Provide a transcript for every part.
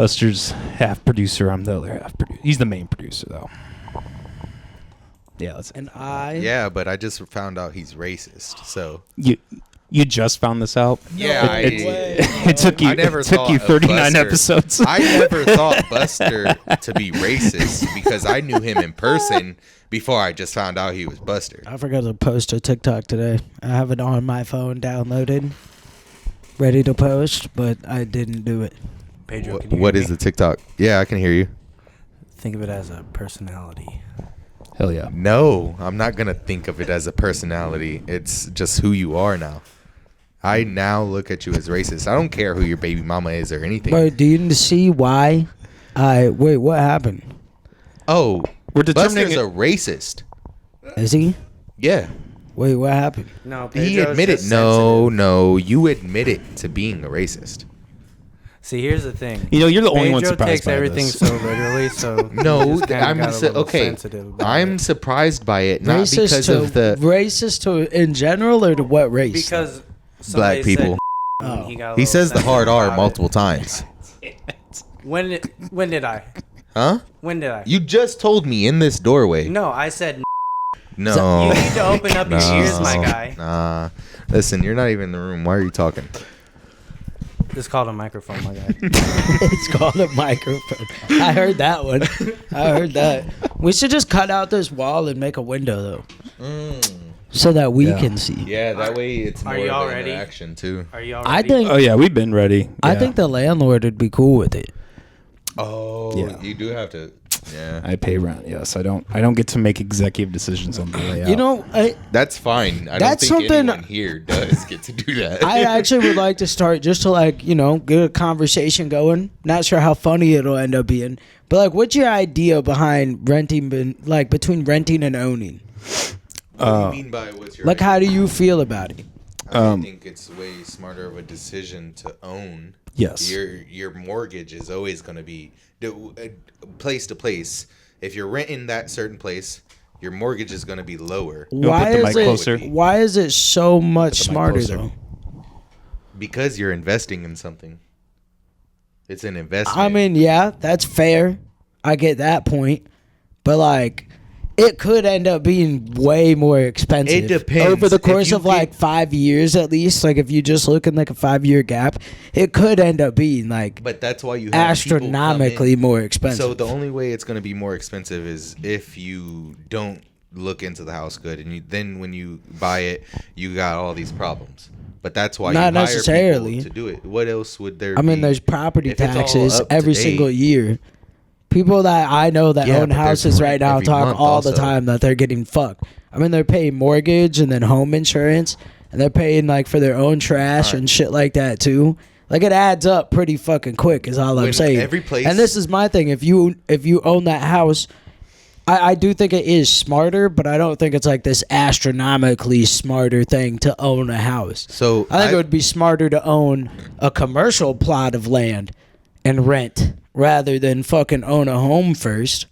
Buster's half producer. I'm the other half producer. He's the main producer, though. Yeah, that's And I... Yeah, but I just found out he's racist, so... You just found this out? Yeah, it took you. I never it took you 39 Buster. episodes. I never thought Buster to be racist because I knew him in person before I just found out he was Buster. I forgot to post a TikTok today. I have it on my phone downloaded, ready to post, but I didn't do it. Pedro, What is the TikTok? Yeah, I can hear you. Think of it as a personality. Hell yeah. No, I'm not going to think of it as a personality. It's just who you are now. I now look at you as racist. I don't care who your baby mama is or anything. But do you see why? Wait, what happened? Oh, We're determining Buster's a racist. Is he? Yeah. Wait, what happened? No, He Pedro's admitted. just No, sensitive. no. You admitted to being a racist. See, here's the thing. You know, you're the only one Pedro surprised takes by everything this. so literally, so No, he just kinda I'm got a little okay. sensitive about I'm it. surprised by it, not Racist because to of the racist to in general, or to what race? Because black somebody people. said, Oh. he got a He little says the hard sensitive R about multiple it. times. When did I? Huh? When did I? You just told me in this doorway. No, I said No. you need to open up your ears, my No. guy. Nah. Listen, you're not even in the room. Why are you talking? It's called a microphone, my guy. It's called a microphone. I heard that one. I heard that. We should just cut out this wall and make a window though, so that we can see. Yeah, that way it's Are more y'all of an ready? interaction too. Are you all I ready? think. Oh, yeah, we've been ready. I Yeah. think the landlord would be cool with it. Oh, Yeah. you do have to. Yeah, I pay rent. Yes, I don't get to make executive decisions on the layout. You know, that's fine. I That's don't think something- anyone here does get to do that. I actually would like to start just to get a conversation going. Not sure how funny it'll end up being, but what's your idea behind renting, between renting and owning? What do you mean by what's your? How do you feel about it? I think it's way smarter of a decision to own. Yes. Your mortgage is always going to be place to place. If you're renting that certain place, your mortgage is going to be lower. Why put the is mic it? closer? Why is it so much the mic smarter closer. though? Because you're investing in something. It's an investment. I mean, yeah, that's fair. I get that point, but it could end up being way more expensive. It depends. Over the If course you of get- 5 years at least. If you just look in a 5-year gap, it could end up being but that's why you have people come in. astronomically more expensive. So the only way it's going to be more expensive is if you don't look into the house good, and then when you buy it, you got all these problems. But that's why Not you hire necessarily. people to do it. What else would there? I mean, be there's property if it's all taxes up to every date? single year. People that I know that Yeah, own but there's houses right rent now every talk month all the also. time that they're getting fucked. I mean, they're paying mortgage and then home insurance, and they're paying for their own trash and shit like that too. It adds up pretty fucking quick. Is all I'm When saying. every place- and this is my thing. If you own that house, I do think it is smarter, but I don't think it's this astronomically smarter thing to own a house. So I think it would be smarter to own a commercial plot of land and rent rather than fucking own a home first.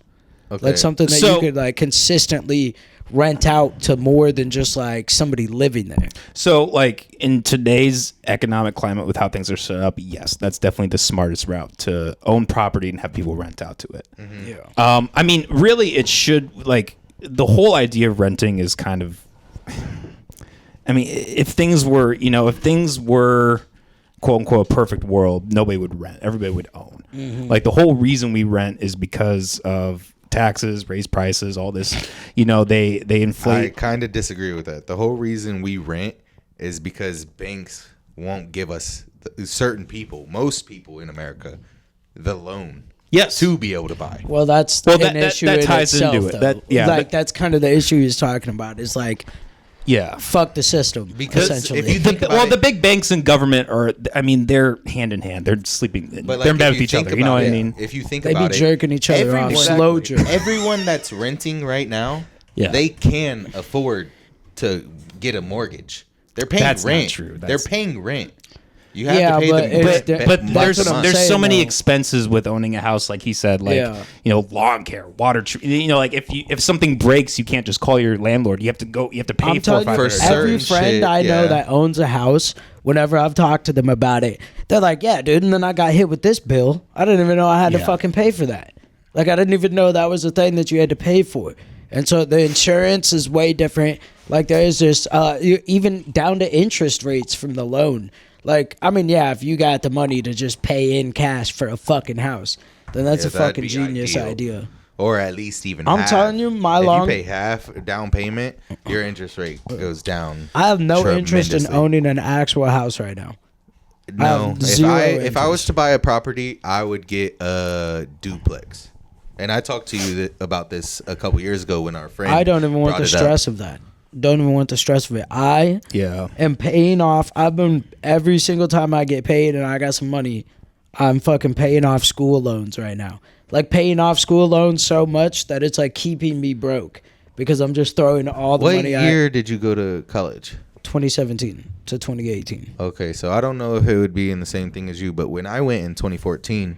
okay. Something that So- you could consistently rent out to more than just somebody living there. So, in today's economic climate with how things are set up, yes, that's definitely the smartest route to own property and have people rent out to it. Yeah. I mean, really, it should the whole idea of renting is kind of. I mean, if things were, quote unquote, a perfect world, nobody would rent. Everybody would own. The whole reason we rent is because of taxes, raise prices, all this. They I inflate. kind of disagree with that. The whole reason we rent is because banks won't give us certain people, most people in America, the loan. Yes. To be able to buy. Well, that's Well, an that issue that in ties itself, into it. though. That- yeah, that- that's kind of the issue he's talking about. Is Yeah. fuck the system. Because essentially. if you think about Well, it, the big banks and government are, I mean, they're hand in hand. They're sleeping. but They're in bed if with you each think other. You know about what I it, mean? If you think They be about it, jerking each other off, slow jerk. Everyone that's renting right now, Yeah. they can afford to get a mortgage. They're paying That's not rent. true. They're paying rent. You have Yeah, to pay but them. it's But That's what I'm there's so saying, many though. expenses with owning a house, like he said, like Yeah. lawn care, water, like if something breaks, you can't just call your landlord. You have to pay I'm for telling you, For every certain friend shit, I know yeah. that owns a house, whenever I've talked to them about it, they're like, yeah, dude, and then I got hit with this bill. I didn't even know I had to Yeah. fucking pay for that. Like, I didn't even know that was a thing that you had to pay for. And so the insurance is way different. Like, there is just, even down to interest rates from the loan. Like, I mean, yeah, if you got the money to just pay in cash for a fucking house, then that's Yeah, a that'd fucking be genius ideal. idea. Or at least even I'm half. telling you, my if long- you pay half down payment, your interest rate goes down. I have no interest in tremendously. owning an actual house right now. No, have zero if I was interest. to buy a property, I would get a duplex. And I talked to you about this a couple years ago when our friend. I don't even want brought the it up. stress of that. Don't even want the stress of it. I Yeah. am paying off. I've been every single time I get paid and I got some money, I'm fucking paying off school loans right now. Like paying off school loans so much that it's like keeping me broke because I'm just throwing all the What money. year did you go to college? 2017 to 2018. Okay, so I don't know if it would be in the same thing as you, but when I went in 2014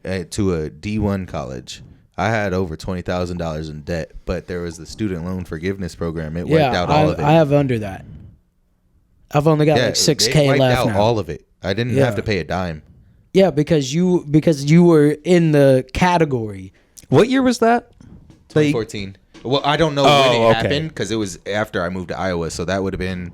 to a D1 college, I had over $20,000 in debt, but there was the student loan forgiveness program. It wiped out all of it. I have under that. I've only got like it 6K wiped left out now. all of it. I didn't Yeah. have to pay a dime. Yeah, because you were in the category. What year was that? 2014. Well, I don't know Oh, when it okay. happened because it was after I moved to Iowa, so that would have been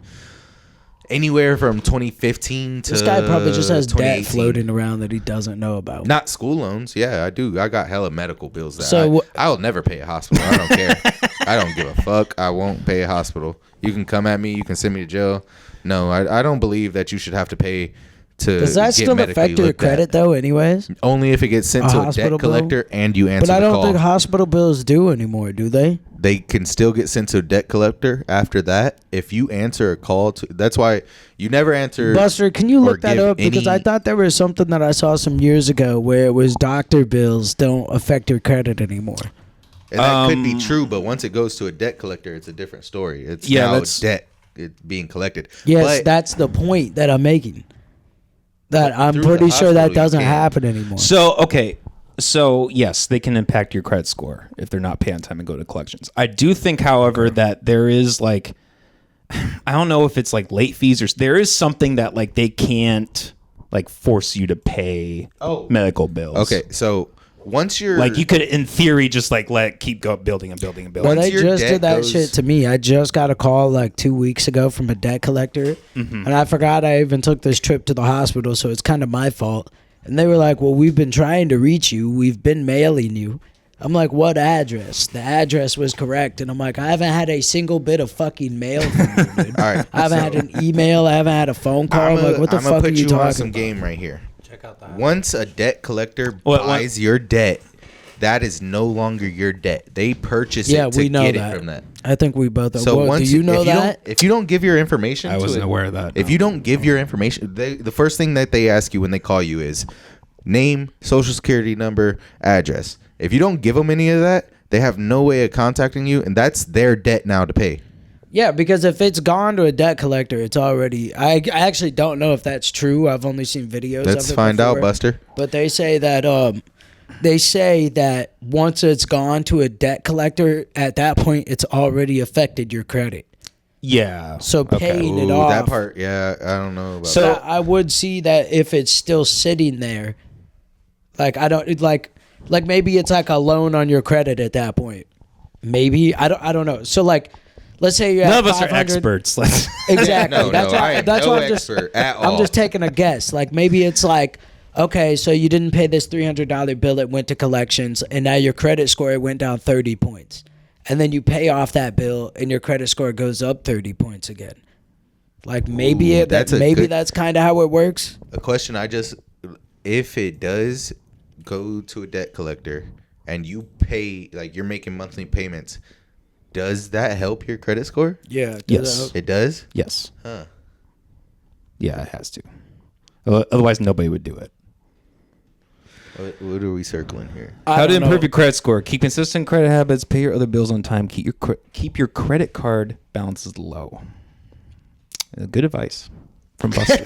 anywhere from 2015 to This guy probably just has debt 2018. floating around that he doesn't know about. Not school loans. Yeah, I do. I got hella medical bills that So I'll never pay a hospital. I don't care. I don't give a fuck. I won't pay a hospital. You can come at me. You can send me to jail. No, I don't believe that you should have to pay to Does that get still medically affect your looked at. credit though? Anyways, Only if it gets sent A to a hospital debt collector and you answer but I the don't call. think hospital bills do anymore. Do they? They can still get sent to a debt collector after that if you answer a call to. That's why you never answer. Buster, can you or look that give up? Because any- I thought there was something that I saw some years ago where it was doctor bills don't affect your credit anymore. And that could be true, but once it goes to a debt collector, it's a different story. It's Yeah, now that's- debt being collected. Yes, But that's the point that I'm making. That I'm through the pretty sure hospital, that you doesn't can. happen anymore. So okay, so yes, they can impact your credit score if they're not paying on time and go to collections. I do think, however, that there is like, I don't know if it's like late fees or there is something that like they can't like force you to pay medical bills. okay, so once you're Like you could, in theory, just like keep building and building and building. But Once they your just debt did that goes- shit to me. I just got a call like 2 weeks ago from a debt collector, and I forgot I even took this trip to the hospital, so it's kind of my fault. And they were like, "Well, we've been trying to reach you. We've been mailing you." I'm like, "What address?" The address was correct, and I'm like, "I haven't had a single bit of fucking mail from you, dude. All right, I haven't so- had an email. I haven't had a phone call." I'm like, "What the I'm fuck gonna are put you you on talking some about?" game right here. Check out that. Once a debt collector What- buys your debt, that is no longer your debt. They purchase Yeah, it to we know get that. it from that. I think we both. So Well, once do you know if you that? if you don't give your information, I to wasn't it- aware of that. If no. you don't give your information, the first thing that they ask you when they call you is name, social security number, address. If you don't give them any of that, they have no way of contacting you, and that's their debt now to pay. Yeah, because if it's gone to a debt collector, it's already. I actually don't know if that's true. I've only seen videos. Let's of it find out, before. Buster. But they say that once it's gone to a debt collector, at that point it's already affected your credit. yeah. So paying it Ooh, off. that part, yeah, I don't know about So- that. I would see that if it's still sitting there, like I don't like maybe it's like a loan on your credit at that point. Maybe I don't know. So like, let's say you have None of us are 500 experts. Like, Exactly. No, that's no, why, I am that's no why I'm just expert at I'm all. just taking a guess. Like maybe it's like, okay, so you didn't pay this $300 bill, it went to collections, and now your credit score went down 30 points. And then you pay off that bill and your credit score goes up 30 points again. Like maybe Ooh, that's a maybe good- that's kind of how it works. A question if it does go to a debt collector and you pay, like you're making monthly payments, does that help your credit score? Yeah. Yes. It does? yes. Huh. Yeah, it has to. Otherwise, nobody would do it. What are we circling here? How to improve your credit score? Keep consistent credit habits. Pay your other bills on time. Keep your credit card balances low. Good advice from Buster.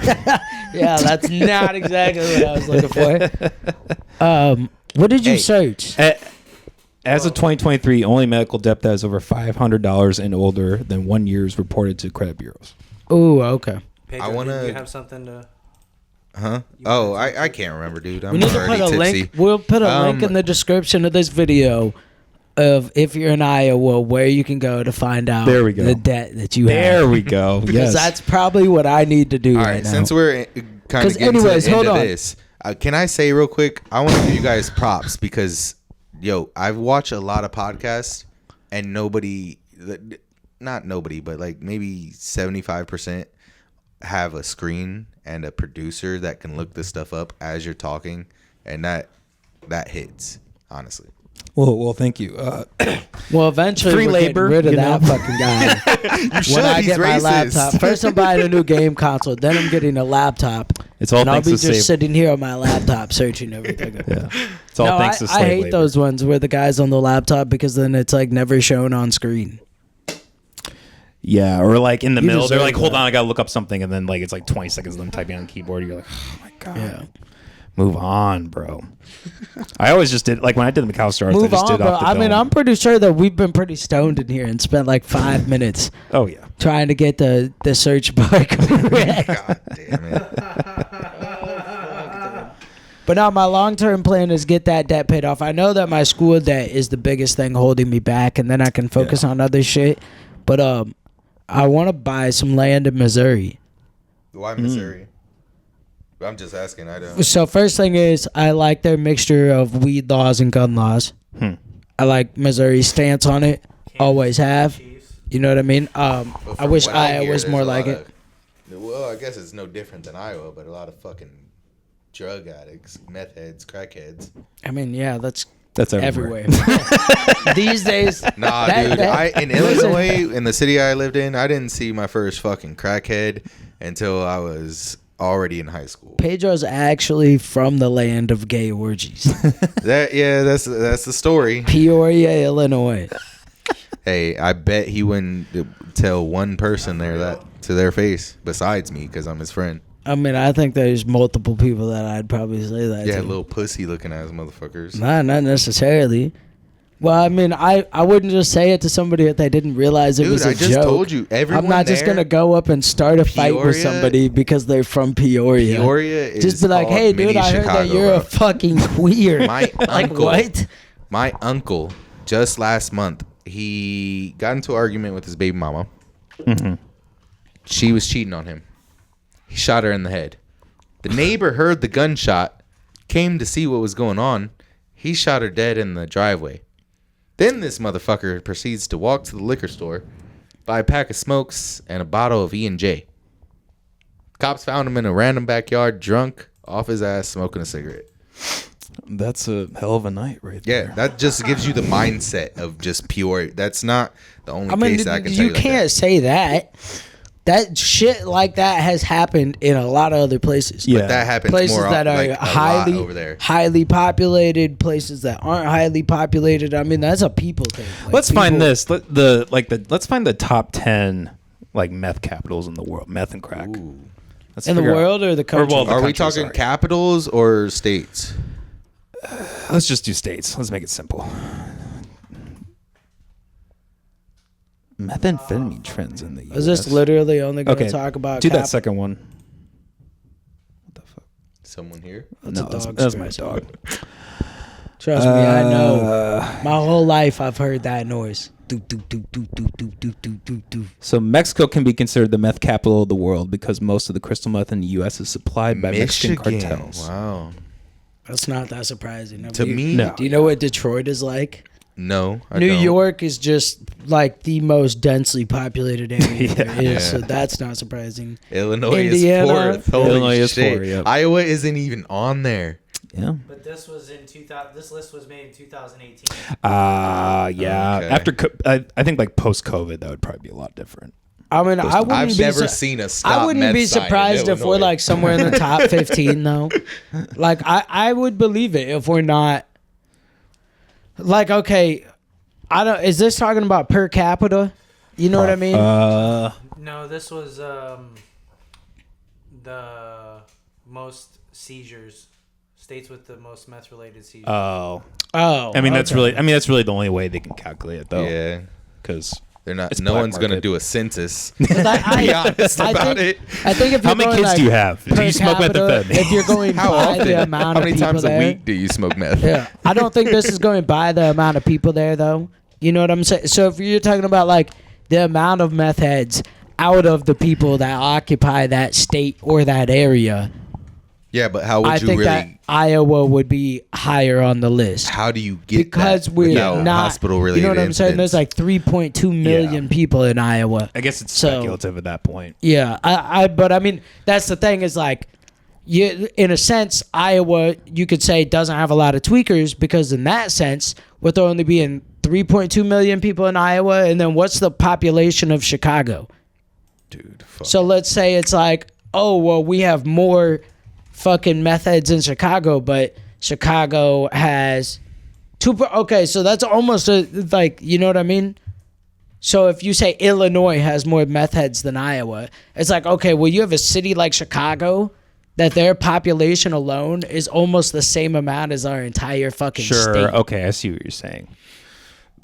Yeah, that's not exactly what I was looking for. What did you Hey. search? As of 2023, only medical debt that is over $500 and older than 1 year is reported to credit bureaus. Oh, okay. Pedro, I wanna- did you have something to? Huh? Oh, I can't remember, dude. I'm We need to already put a tipsy. link. We'll put a link in the description of this video of if you're in Iowa, where you can go to find out There we go. the debt that you have. There we go. Because Yes. that's probably what I need to do All right right, now. since we're kind 'Cause of getting anyways, to the end hold of on. this, can I say real quick? I want to give you guys props because, yo, I've watched a lot of podcasts and not nobody, but like maybe 75% have a screen and a producer that can look this stuff up as you're talking, and that hits, honestly. Well, thank you. Well, eventually Free we're labor, getting rid of you that know? fucking guy. should, When I he's get my racist. laptop, first I'm buying a new game console, then I'm getting a laptop. It's all and I'll thanks be to just save. sitting here on my laptop searching everything. Yeah. It's all No, thanks to I slave hate labor. those ones where the guy's on the laptop because then it's like never shown on screen. Yeah, or like in the You middle, they're deserve like, hold that. on, I gotta look up something, and then like it's like 20 seconds of them typing on the keyboard. You're like, oh my god, Yeah. move on, bro. I always just did like when I did the McAllister arts, I Move just on, did bro. off the I mean, dome. I'm pretty sure that we've been pretty stoned in here and spent like 5 minutes Oh yeah, trying to get the search bar correct. God damn it. But now my long-term plan is get that debt paid off. I know that my school debt is the biggest thing holding me back, and then I can focus on other shit. But I want to buy some land in Missouri. Why Missouri? I'm just asking. I don't. So first thing is I like their mixture of weed laws and gun laws. I like Missouri's stance on it. Always have. Chiefs. You know what I mean? But I from wish what I Iowa hear, was there's more a like lot it. Well, I guess it's no different than Iowa, but a lot of fucking drug addicts, meth heads, crackheads. I mean, yeah, that's everywhere. everywhere. These days, Nah, That- dude. that- In listen. Illinois, in the city I lived in, I didn't see my first fucking crackhead until I was already in high school. Pedro's actually from the land of gay orgies. That's the story. Peoria, Illinois. Hey, I bet he wouldn't tell one person there that to their face besides me because I'm his friend. I mean, I think there's multiple people that I'd probably say that Yeah, to. little pussy looking ass motherfuckers. Nah, not necessarily. Well, I mean, I wouldn't just say it to somebody if they didn't realize it Dude, was a I just joke. told you, everyone I'm not just there- gonna go up and start a fight with Peoria- somebody because they're from Peoria. Peoria is Just be like, called hey, dude, mini I heard that Chicago, you're bro. a fucking queer. My like uncle, what? My uncle, just last month, he got into an argument with his baby mama. She was cheating on him. He shot her in the head. The neighbor heard the gunshot, came to see what was going on. He shot her dead in the driveway. Then this motherfucker proceeds to walk to the liquor store, buy a pack of smokes and a bottle of E&J. Cops found him in a random backyard, drunk, off his ass, smoking a cigarette. That's a hell of a night, right there. Yeah, that just gives you the mindset of just pure. That's not the only I mean, case I can tell you you like can't that. say that. That shit like that has happened in a lot of other places. Yeah. But that happens Places more that are like, a lot highly over there. highly populated, places that aren't highly populated. I mean, that's a people thing. Like, Let's find people- this. Let's find the top 10 like meth capitals in the world, meth and crack. Ooh. Let's in the figure out- world or the country. well, the Are we country, talking sorry. capitals or states? Let's just do states. Let's make it simple. Methamphetamine trends in the U.S. Is this literally only going to Okay, talk about? do that second one. What the fuck? Someone here? That's a No, that's, dog that's my scratch. dog. Trust me, I know. My whole life, I've heard that noise. Do do do do do do do do do do. So Mexico can be considered the meth capital of the world because most of the crystal meth in the U.S. is supplied by Mexican cartels. Wow. That's not that surprising. To me, No. Do you know what Detroit is like? no. I New don't. York is just like the most densely populated area there is, Yeah. so that's not surprising. Illinois Indiana. is fourth. Holy Illinois is shit. 4, yep. Iowa isn't even on there. Yeah. But this was in 2000. This list was made in 2018. Yeah. Okay. After I think like post COVID, that would probably be a lot different. I mean, I wouldn't I've be never su- seen a stop I wouldn't meth be sign in surprised if we're Illinois. like somewhere in the top 15 though. Like I would believe it if we're not. Like, okay, I don't. Is this talking about per capita? You know what I mean? No, this was the most seizures. States with the most meth-related seizures. Oh. I mean, that's really the only way they can calculate it, though. Yeah. Because They're not. It's No black one's gonna market. do a census. Be honest about it. I think if how you're many going, kids like, do you have? Do per you smoke capita, methamphetamine? if you're going How by often? the amount How of many people times there, a week do you smoke meth? Yeah, I don't think this is going by the amount of people there, though. You know what I'm saying? So if you're talking about like the amount of meth heads out of the people that occupy that state or that area, Yeah, but how would I you think really? that Iowa would be higher on the list. How do you get Because that we're without not, hospital related? you know what I'm saying? There's like 3.2 million people in Iowa. I guess it's So- speculative at that point. Yeah, but I mean, that's the thing is like, you in a sense, Iowa, you could say doesn't have a lot of tweakers because in that sense, with there only being 3.2 million people in Iowa, and then what's the population of Chicago? dude. Fuck. So let's say it's like, oh well, we have more fucking meth heads in Chicago, but Chicago has okay, so that's almost like, you know what I mean? So if you say Illinois has more meth heads than Iowa, it's like, okay, well, you have a city like Chicago that their population alone is almost the same amount as our entire fucking Sure. state. Okay, I see what you're saying.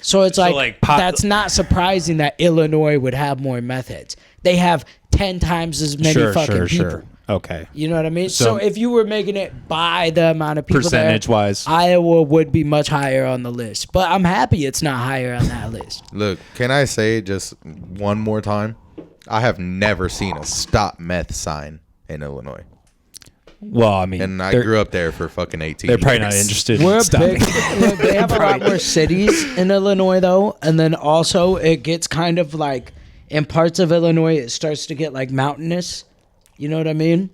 So it's So, like, like, that's not surprising that Illinois would have more meth heads. They have 10 times as many fucking people. Okay. You know what I mean? So- So if you were making it by the amount of people Percentage-wise. there, Iowa would be much higher on the list. But I'm happy it's not higher on that list. Look, can I say just one more time? I have never seen a stop meth sign in Illinois, Well, I mean, and I they're- grew up there for fucking 18. They're probably years. not interested We're in a stopping. big, they have a lot more cities in Illinois, though. And then also it gets kind of like, in parts of Illinois, it starts to get like mountainous. You know what I mean?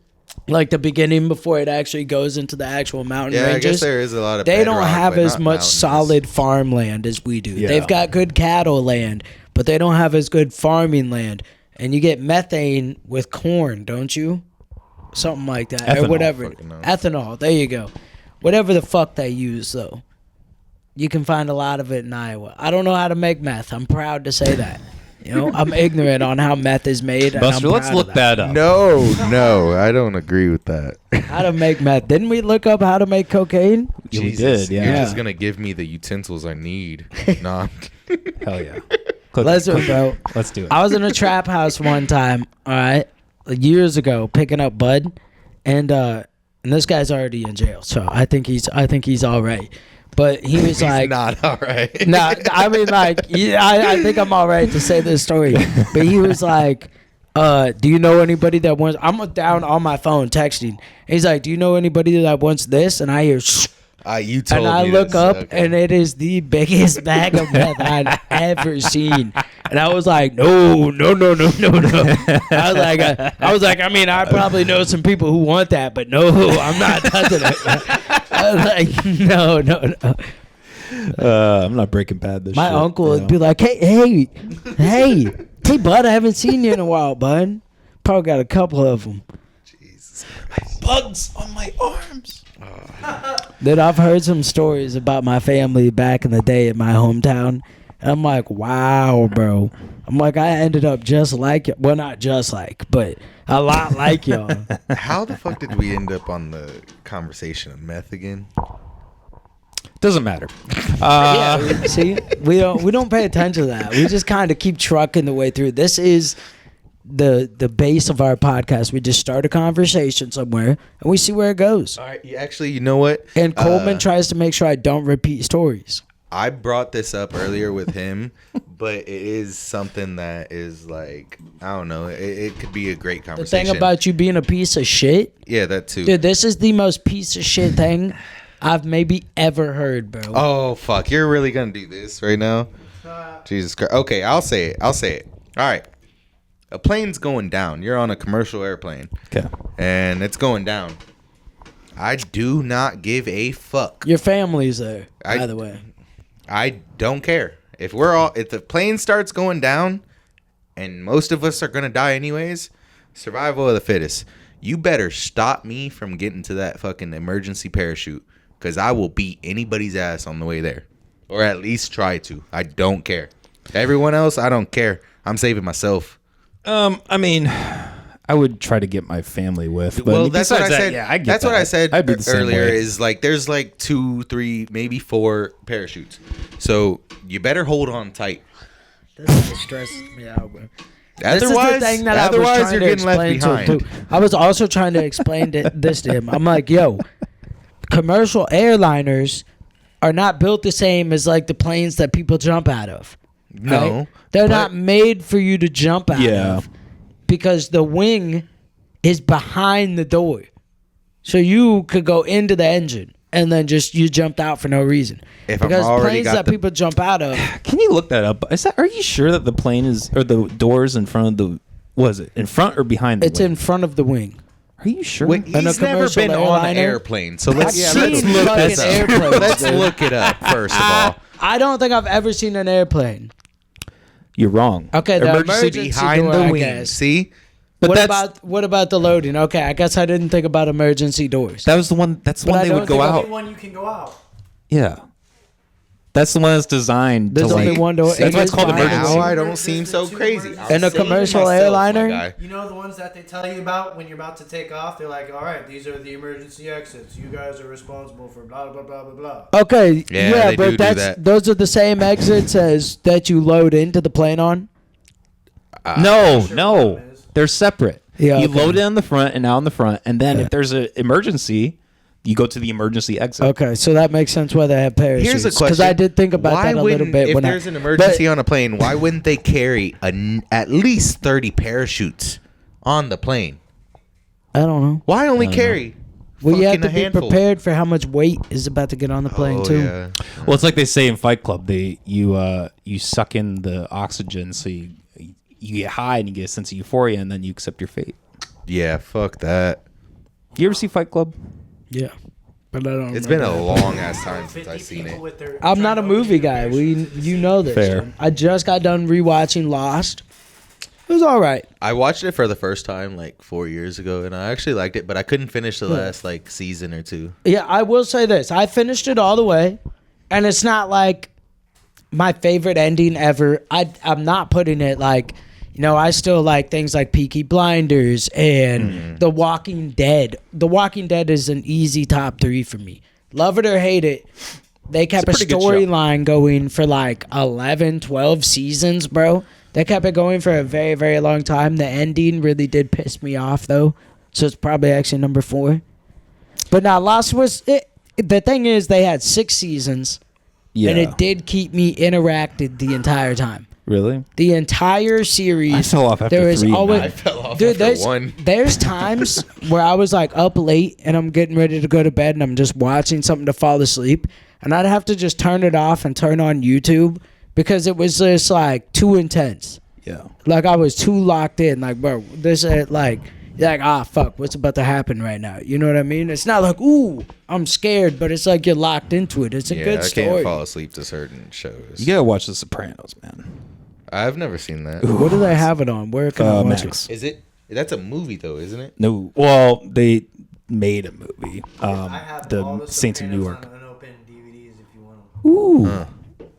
Like the beginning before it actually goes into the actual mountain Yeah, ranges. I guess there is a lot of. They don't bedrock, have but as not much mountains. solid farmland as we do. Yeah. They've got good cattle land, but they don't have as good farming land. And you get methane with corn, don't you? Something like that. Ethanol. Or whatever. Fucking no. Ethanol. There you go. Whatever the fuck they use, though. You can find a lot of it in Iowa. I don't know how to make meth. I'm proud to say that. You know, I'm ignorant on how meth is made. And Buster, I'm let's proud look of that up. No, I don't agree with that. How to make meth. Didn't we look up how to make cocaine? Yeah, we Jesus, did, yeah. You're Yeah. just gonna give me the utensils I need. Nah. Hell yeah. Listen, bro. Let's do it. I was in a trap house one time, all right, years ago, picking up bud, and this guy's already in jail, so I think he's all right. But he was like, not all right. nah, I mean, like, yeah, I think I'm all right to say this story. But he was like, do you know anybody that wants? I'm down on my phone texting. He's like, do you know anybody that wants this? And I hear. You told And I me look this. up, Okay. and it is the biggest bag of meth I'd ever seen. And I was like, no. I was like, I mean, I probably know some people who want that, but no, I'm not touching it. I was like, no. I'm not breaking bad this My shit, uncle you would be like, hey, bud, I haven't seen you in a while, bud. Probably got a couple of them. bugs on my arms. Then I've heard some stories about my family back in the day in my hometown. And I'm like, wow, bro. I'm like, I ended up just like it. Well, not just like, but a lot like y'all. How the fuck did we end up on the conversation of meth again? Doesn't matter. Yeah, see, we don't pay attention to that. We just kind of keep trucking the way through. This is the base of our podcast. We just start a conversation somewhere and we see where it goes. All right, actually, you know what? And Coleman tries to make sure I don't repeat stories. I brought this up earlier with him, but it is something that is like, I don't know. It could be a great The conversation. thing about you being a piece of shit, yeah, that too. dude, this is the most piece of shit thing I've maybe ever heard, bro. Oh fuck! You're really gonna do this right now? Jesus Christ! Okay, I'll say it. All right. A plane's going down. You're on a commercial airplane, Okay. and it's going down. I do not give a fuck. Your family's there, by I- the way. I don't care if the plane starts going down, and most of us are gonna die anyways. Survival of the fittest. You better stop me from getting to that fucking emergency parachute, because I will beat anybody's ass on the way there, or at least try to. I don't care. Everyone else, I don't care. I'm saving myself. I mean, I would try to get my family with. But Well, that's what I besides said. that, yeah, I get that's what that. I said I'd be the same earlier. way. Is like there's like 2, 3, maybe 4 parachutes. So you better hold on tight. This stresses me out, bro. Otherwise, you're getting left behind. I was also trying to explain this to him. I'm like, yo, commercial airliners are not built the same as like the planes that people jump out of. No, right? They're but- not made for you to jump out of because the wing is behind the door. So you could go into the engine and then just you jumped out for no reason. If I'm because already planes got that the- people jump out of, Can you look that up? Are you sure that the plane is or the doors in front of the? Was it in front or behind the? it's wing? in front of the wing. Are you sure? Wait, And a he's never commercial been on an airliner? airplane, so let's I've seen look fucking this up. airplanes, Let's dude. look it up first of all. I don't think I've ever seen an airplane. You're wrong. Okay, the Emergency emergency behind door, the I wing. guess. See, But What about the loading? Okay, I guess I didn't think about emergency doors. that was the one. That's the But one I they don't would go think Only out. one you can go out. Yeah, that's the one that's designed There's to only like. one door. That's why it's called behind. emergency. now I don't seem so crazy. I'm And a saving commercial myself, airliner? my guy. You know the ones that they tell you about when you're about to take off? They're like, all right, these are the emergency exits. You guys are responsible for blah, blah, blah, blah, blah. Okay, Yeah, yeah, they but do that. those are the same exits as that you load into the plane on. No, Sure no, what that is. they're separate. Yeah, you okay. load it on the front and out on the front, and then if there's an emergency, you go to the emergency exit. Okay, so that makes sense why they have parachutes. Here's a question: because I did think about why that a little wouldn't- bit. If when there's an emergency on a plane, why wouldn't they carry at least 30 parachutes on the plane? I don't know. Why only carry? Well, you have fucking to a be handful? prepared for how much weight is about to get on the plane Oh, too. yeah. Well, it's like they say in Fight Club. You suck in the oxygen, so you get high and you get a sense of euphoria, and then you accept your fate. Yeah, fuck that. You ever see Fight Club? Yeah, but I don't. It's been remember a that. long ass time since 50 I've seen people it. with their- I'm not a trying to movie open guy. their You know this. Fair. John. I just got done rewatching Lost. It was all right. I watched it for the first time like 4 years ago, and I actually liked it, but I couldn't finish the last like season or two. Yeah, I will say this. I finished it all the way, and it's not like my favorite ending ever. I'm not putting it like, you know, I still like things like Peaky Blinders and The Walking Dead. The Walking Dead is an easy top 3 for me. Love it or hate it, they kept a pretty good show. storyline going for like 11, 12 seasons, bro. They kept it going for a very, very long time. The ending really did piss me off, though. So it's probably actually number 4. But now, Lost was... the thing is, they had 6 seasons, Yeah. and it did keep me interacted the entire time. Really? The entire series... I fell off after there is 3. always, man. I fell off Dude, after there's, 1. there's times where I was like up late and I'm getting ready to go to bed and I'm just watching something to fall asleep, and I'd have to just turn it off and turn on YouTube because it was just like too intense. Yeah. Like I was too locked in. Like, bro, this is like, you're like, ah, fuck, what's about to happen right now? You know what I mean? It's not like, ooh, I'm scared, but it's like you're locked into it. It's a Yeah, good I story. can't fall asleep to certain shows. You gotta watch The Sopranos, man. I've never seen that. What do they have it on? Where can I watch Max. it? Is it? That's a movie though, isn't it? No. Well, they made a movie. I have all The the Saints of Sopranos Newark. on unopened DVDs if you want them. Ooh.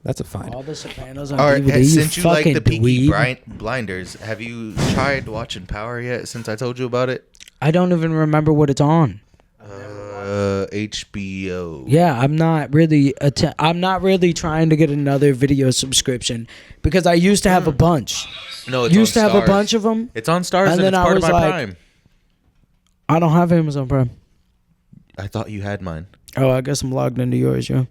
That's a find. All the Sopranos on All right, DVD. since you like fucking the Peaky dweeb. Blinders, have you tried watching Power yet? Since I told you about it, I don't even remember what it's on. HBO. Yeah, I'm not really. I'm not really trying to get another video subscription because I used to have a bunch. No, it's Used on to have a Starz. bunch of them. It's on Stars, And and then it's I part of was my like- Prime. I don't have Amazon Prime. I thought you had mine. Oh, I guess I'm logged into yours, yeah.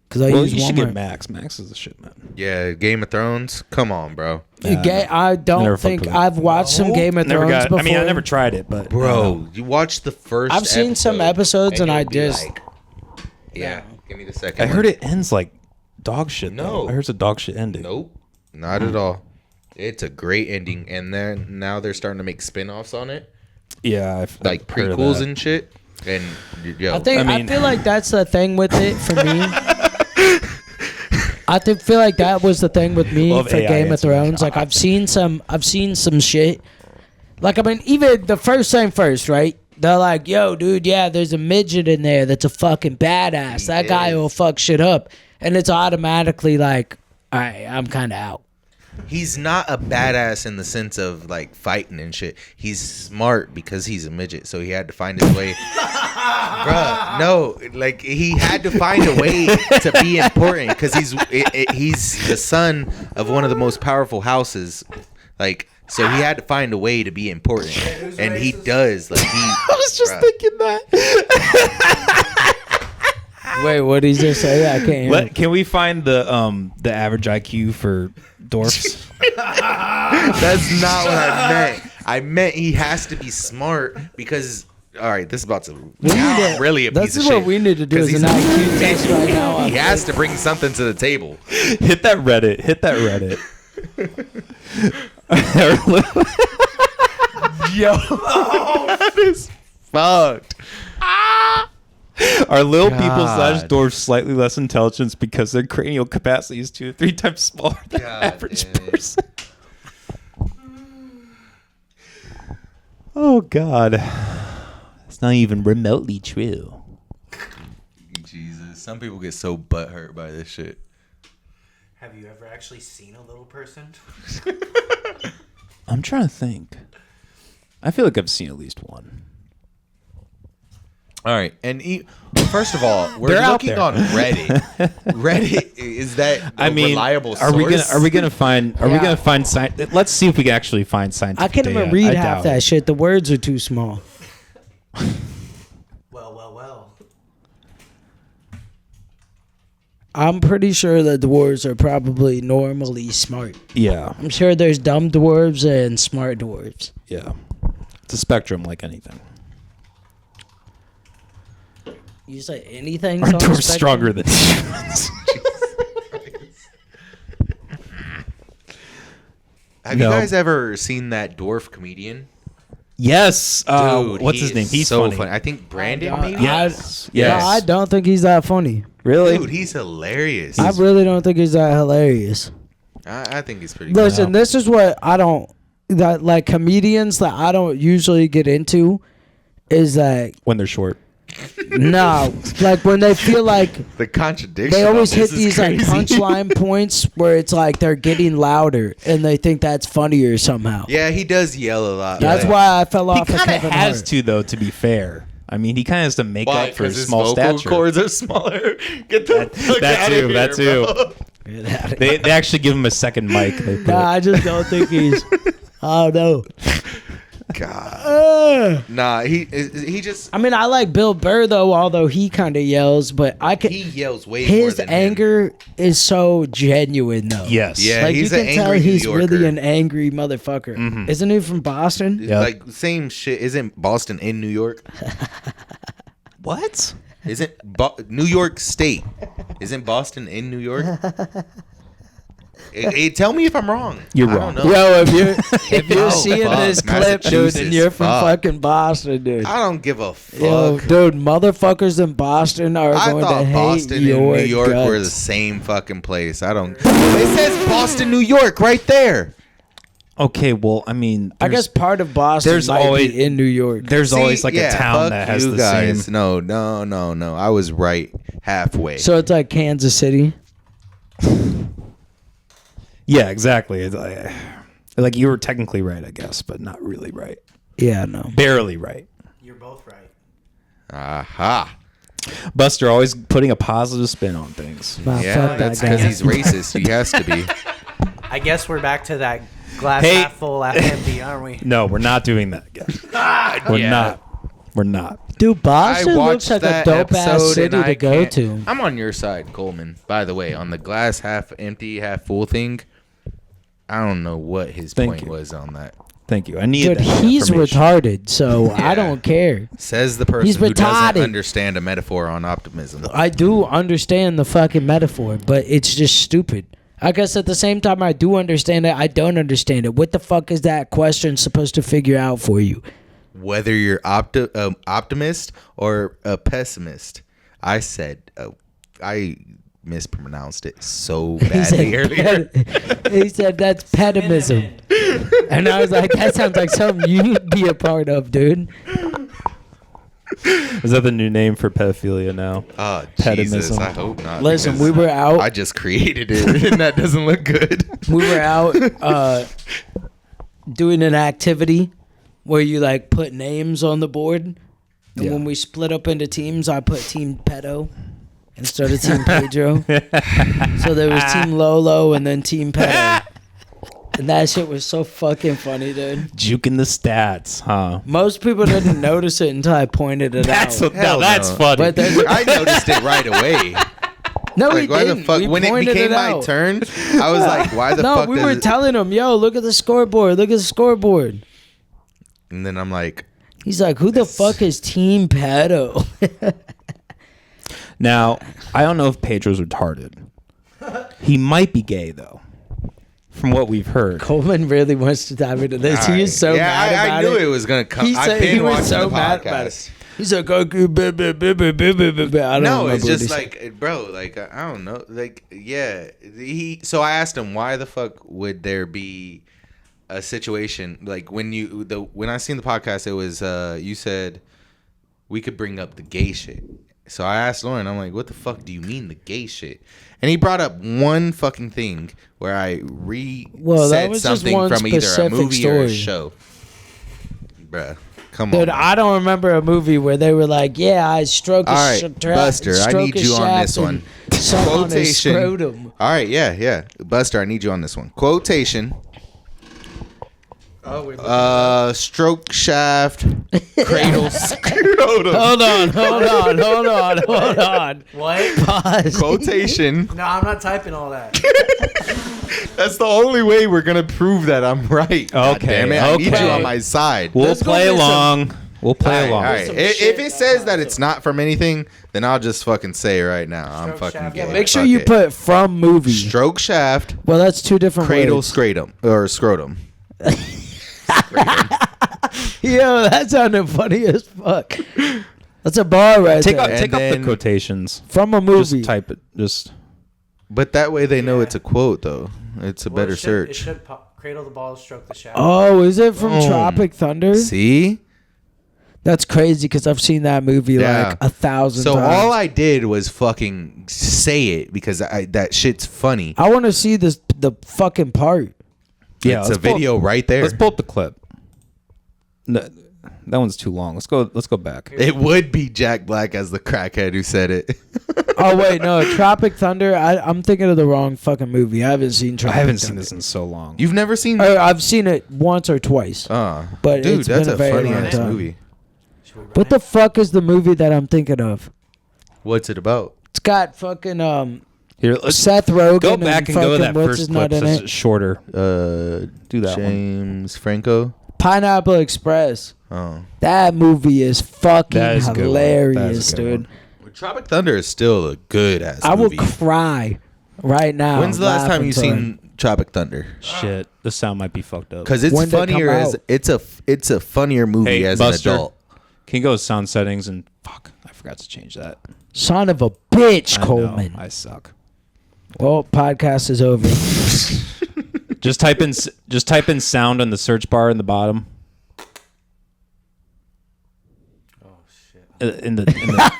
Because I Well, use you should get Walmart. Max. Max is the shit, man. Yeah, Game of Thrones. Come on, bro. I never don't fucked think with it. I've watched some Game of Never Thrones got. before. I mean, I never tried it, but Bro, you watched the first. I've seen some episodes and you'll I be just- like, yeah. Give me the second. I one. heard it ends like dog shit. No. though. I heard it's a dog shit ending. Nope, not at all. It's a great ending, and then now they're starting to make spin-offs on it, Yeah, I've like heard of prequels that. and shit. And yo, I think I mean- I feel like that's the thing with it for me. Feel like that was the thing with me Love for AI Game of answering. Thrones. Like I've seen some shit. Like I mean, even the first thing first, right? They're like, "Yo, dude, yeah, there's a midget in there that's a fucking badass. That guy will fuck shit up," and it's automatically like, "All right, I'm kind of out." he's not a badass in the sense of like fighting and shit. He's smart because he's a midget, so he had to find his way. Bruh, no, like he had to find a way to be important because he's the son of one of the most powerful houses, like. So he had to find a way to be important, and he does. Like I was just thinking that. Wait, what did he just say? I can't hear. Can we find the average IQ for dwarfs? That's not what I meant. I meant he has to be smart because. All right, this is about to really a piece of shit. This is what we need to do as an IQ test right now. He has to bring something to the table. Hit that Reddit. Yo, that is fucked. Are little people / dwarfs slightly less intelligent because their cranial capacity is 2 to 3 times smaller than the average person? Oh God, it's not even remotely true. Jesus, some people get so butthurt by this shit. Have you ever actually seen a little person? I'm trying to think. I feel like I've seen at least one. All right, and first of all, we're They're out looking there. on Reddit. Reddit is that a reliable source? Are we gonna find let's see if we can actually find scientific I can't even data. read I half doubt that it. shit. The words are too small. Well. I'm pretty sure that dwarves are probably normally smart. Yeah, I'm sure there's dumb dwarves and smart dwarves. yeah. It's a spectrum like anything. You say anything? Our dwarf's stronger than humans. Have you guys ever seen that dwarf comedian? Yes. Dude, what's his name? He's so funny. I think Brandon, I- maybe? Yes. No, I don't think he's that funny. Really? Dude, he's hilarious. I really don't think he's that hilarious. I think he's pretty good. Listen, this is what I don't that like comedians that I don't usually get into is that When they're short. no, like when they feel like The contradiction. they always of this hit is these like crazy. punchline points where it's like they're getting louder and they think that's funnier somehow. Yeah, he does yell a lot. That's but- why I fell He off. of kind of Kevin has Hart. to, though, to be fair. I mean, he kind of has to make Why? up for 'Cause his his small vocal stature. cords are smaller. Get the fuck that out too, of here, that too. bro. They actually give him a second mic. They put Nah, I just don't think he's. Oh no. God. Nah, he just I mean, I like Bill Burr though, although he kind of yells, but I can. he yells way more His than anger is so genuine though. Yes. Yeah. Like he's you an can tell angry New he's really Yorker. an angry motherfucker. Isn't he from Boston? Yeah. Like same shit. Isn't Boston in New York? What? Isn't New York State? Isn't Boston in New York? Hey, tell me if I'm wrong. You're I wrong. don't know. Yo, if you're Oh, seeing fuck. this clip, dude, and you're from Fuck. fucking Boston, dude. I don't give a fuck. Yo, dude, motherfuckers in Boston are I going to thought hate Boston your and New York guts. were the same fucking place. I don't. It says Boston, New York, right there. Okay, well, I mean, I guess part of Boston there's might always- be in New York. there's always like yeah, a town fuck that has you the guys. same. No. I was right halfway. So it's like Kansas City. Yeah, exactly. It's like you were technically right, I guess, but not really right. Yeah, no. Barely right. You're both right. Aha. Buster always putting a positive spin on things. Nah, Yeah, fuck that that's guy. because he's racist. He has to be. I guess we're back to that glass Hey. half full, half empty, aren't we? No, we're not doing that again. We're Yeah. not. We're not. Dude, Boston looks like a that dope ass episode city and to I go can't- to. I'm on your side, Coleman. By the way, on the glass half empty, half full thing, I don't know what his Thank point you. was on that. Thank you. I need Dude, he's retarded, so I Yeah. don't care. Says the person He's who retarded. doesn't understand a metaphor on optimism. I do understand the fucking metaphor, but it's just stupid. I guess at the same time I do understand it, I don't understand it. What the fuck is that question supposed to figure out for you? Whether you're optimist or a pessimist, I said I mispronounced it so badly earlier. He said that's pessimism. And I was like, that sounds like something you'd be a part of, dude. Is that the new name for pedophilia now? Oh, Pedimism. Jesus, I hope not. Listen, because we were out. I just created it, and that doesn't look good. We were out doing an activity where you like put names on the board, and Yeah. when we split up into teams, I put Team Pedro instead of Team Pedro. So there was Team Lolo and then Team Pedro. And that shit was so fucking funny, dude. Juking the stats, huh? Most people didn't notice it until I pointed it That's out. Hell that's no. funny. But there's I noticed it right away. no, we Like, why didn't. the fuck? We When it pointed became my out. turn, I was like, why the No, fuck we does were it? telling him, yo, look at the scoreboard. Look at the scoreboard. And then I'm like, He's like, who the fuck is Team Pedo? Now, I don't know if Pedro's retarded. He might be gay, though, from what we've heard. Coleman really wants to dive into this. He is so mad about I knew it was gonna come. He I've said been he was watching so the mad about podcast. it. He's like, oh, I don't No, remember it's what just he said. like, bro, like I don't know, like yeah. So I asked him, why the fuck would there be a situation like when I seen the podcast, it was you said we could bring up the gay shit. So I asked Lauren, I'm like, what the fuck do you mean the gay shit? And he brought up one fucking thing where I That said was just something one from either a specific movie or a story. show. Bruh, come Dude, on. I don't remember a movie where they were like, yeah, I stroke a All right, Buster, I need you on this one. Quotation. Quotation. All right, yeah. Buster, I need you on this one. Quotation. Oh, we're Stroke shaft, cradle, scrotum. Hold on. what? Pause. Quotation. No, I'm not typing all that. That's the only way we're gonna prove that I'm right. God Okay, damn it. I need you okay. on my side. We'll Let's go play get some- along. We'll play along. All right. Some If shit it says that it's not from anything, then I'll just fucking say right now I'm Stroke fucking shaft. gay. Yeah, Make sure Fuck you it. put from movie. Stroke shaft, Well, that's two different cradle, words. scrotum, or scrotum. Yo, that sounded funny as fuck. That's a bar right Take there. out the then- quotations. From a movie. Just type it. Just But that way they know Yeah. it's a quote, though. It's a better It search. should cradle the ball, stroke the shaft. Oh, is it from Boom. Tropic Thunder? See? That's crazy because I've seen that movie Yeah. like 1,000 So times. all I did was fucking say it because that shit's funny. I want to see the fucking part. yeah. It's a let's pull- video right there. Let's pull up the clip. No, that one's too long. Let's go back. It would be Jack Black as the crackhead who said it. Oh wait, no, Tropic Thunder. I'm thinking of the wrong fucking movie. I haven't seen I Tropic haven't seen Thunder. this in so long. You've never seen? I've seen it once or twice. But dude, it's that's been a a very funny long ass time. movie. Should we run What it? the fuck is the movie that I'm thinking of? What's it about? It's got fucking Here, let's Seth Rogen. go back and go to fucking that what's first his clip. nut in This it? is shorter. Do that one. James Franco. Pineapple Express. Oh, That movie is fucking That is a good one. hilarious, That is a good dude. one. well, Tropic Thunder is still a good ass I will movie. cry right now. When's the last time laughing you to seen Tropic Thunder? Shit, the sound might be fucked up. Because it's When did it funnier come as out? it's a funnier movie Hey, as Buster. an adult. Can you go to sound settings and fuck? I forgot to change that. Son of a bitch, I know, Coleman. I suck. Well, podcast is over. Just type in sound on the search bar in the bottom. Oh shit. In the taskbar.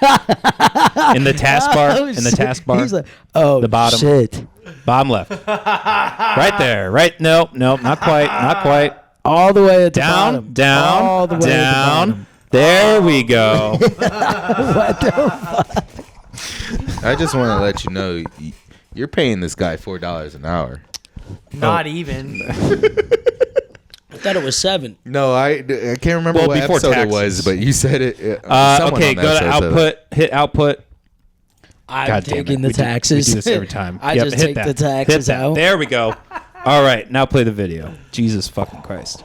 Oh, In the shit. taskbar. He's like, oh, The bottom. shit. Bottom left. Right there. Right. No, not quite. Not quite. All the way at the Down, bottom. down, All the way down. At the There we go. bottom. What the fuck? I just want to let you know you're paying this guy $4 an hour. Not even. I thought it was 7. No, I can't remember Well, what before episode taxes. it was, but you said it. Someone Okay, on that go to show said it. output. Hit output. I'm God damn taking it. the We do taxes. this every time. I Yep, just hit take that. the taxes Hit that. out. There we go. All right, now play the video. Jesus fucking Christ.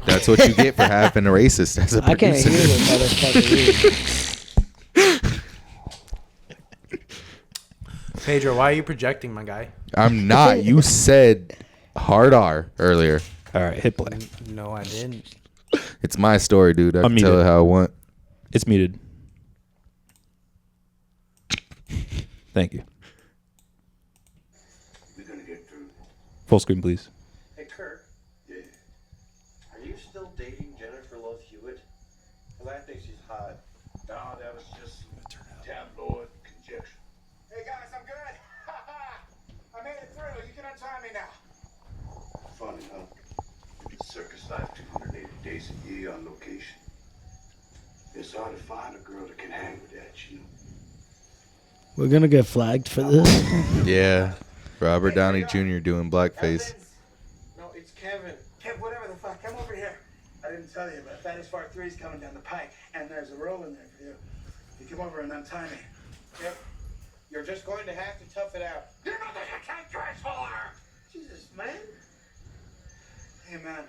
That's what you get for having a racist as a I can't producer. hear this motherfucker. Pedro, why are you projecting, my guy? I'm not. You said hard R earlier. All right, hit play. No, I didn't. It's my story, dude. I can Unmuted. tell it how I want. It's muted. Thank you. We're gonna get through. Full screen, please. Hey, Kirk. Yeah. Are you still dating Jennifer Love Hewitt? Well, I think she's No, that was just tabloid conjecture. Hey guys, I'm good. I made it through. You can untie me now. Funny, huh? Circus life, 280 days a year on location. It's hard to find a girl that can hang with that, you know. We're gonna get flagged for this. Yeah. Robert Downey Jr. doing blackface. No, it's Kevin. Kev, whatever the fuck, come over here. I didn't tell you, but Fantasy Part 3 is coming down the pike, and there's a role in there for you. You come over and untie me. Yep. You're just going to have to tough it out. You're not a can't transformer! Jesus, man. Hey, man.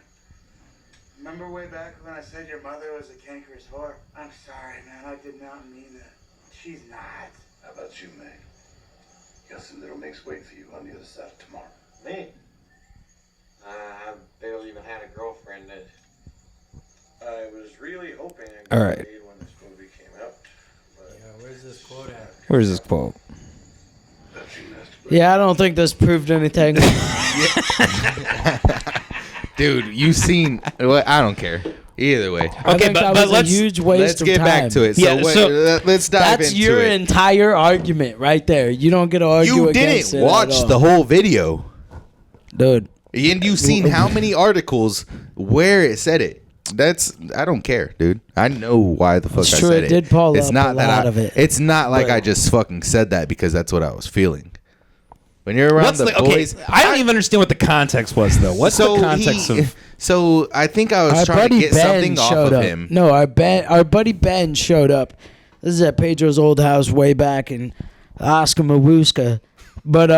Remember way back when I said your mother was a cankerous whore? I'm sorry, man. I did not mean that. She's not. How about you, Meg? Got some little makes wait for you on the other side of tomorrow. Me? I barely even had a girlfriend. I was really hoping I All got right. paid when this movie came out. But Yeah, where's this quote at? Where's this quote? Yeah, I don't think this proved anything. Dude, you seen what? I don't care. Either way. I Okay, think but that was let's- a huge waste Let's of get time. back to it. Yeah, So, so- let's dive That's into your it. entire argument right there. You don't get to argue You against didn't it at watch all. the whole video. Dude. And you've seen how many articles where it said it. I don't care, dude. I know why the fuck It's I true, said it it. did pull it's up not a that lot I, of it. It's not like But- I just fucking said that because that's what I was feeling. When you're around the boys, I don't even understand what the context was though. What's the context of? So I think I was Our trying to buddy get Ben something off showed of up. him. No, our buddy Ben showed up. This is at Pedro's old house way back in Oscar Mawuska. But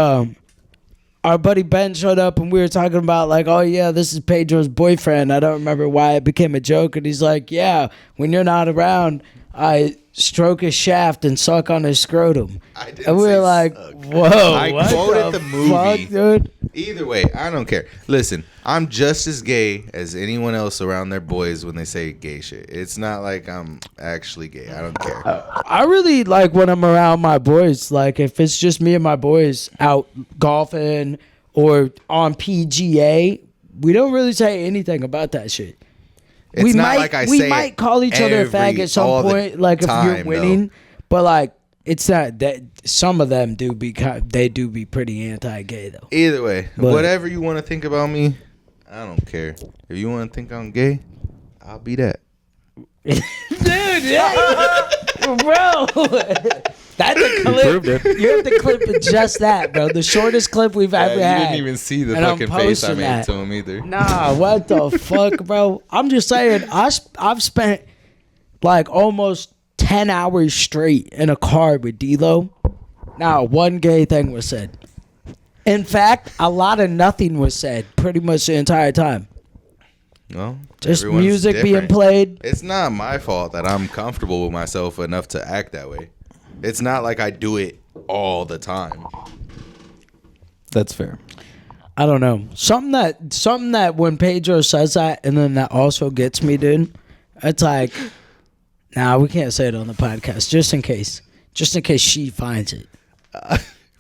our buddy Ben showed up and we were talking about like, oh yeah, this is Pedro's boyfriend. I don't remember why it became a joke. And he's like, yeah, when you're not around, I stroke his shaft and suck on his scrotum. I didn't And we say were like, suck. whoa, I what quoted the movie. fuck, dude? Either way, I don't care. Listen, I'm just as gay as anyone else around their boys when they say gay shit. It's not like I'm actually gay. I don't care. I really like when I'm around my boys. Like if it's just me and my boys out golfing or on PGA, we don't really say anything about that shit. It's we not might like I we say might it call each other a fag at some all the point, like if you're time, winning. though. But like it's not that some of them do be pretty anti-gay though. Either way, But- whatever you want to think about me, I don't care. If you want to think I'm gay, I'll be that. Dude, yeah. Bro, that's a clip. proved it. You have to clip it just that, bro. The shortest clip we've ever had. see the And I'm posting that. to him either. Nah, what the fuck, bro? I'm just saying, I've spent like almost 10 hours straight in a car with D-Lo. Now, one gay thing was said. In fact, a lot of nothing was said pretty much the entire time. Well, Just everyone's music being different. played. It's not my fault that I'm comfortable with myself enough to act that way. It's not like I do it all the time. That's fair. I don't know. Something that when Pedro says that and then that also gets me, dude. It's like, nah, we can't say it on the podcast just in case she finds it.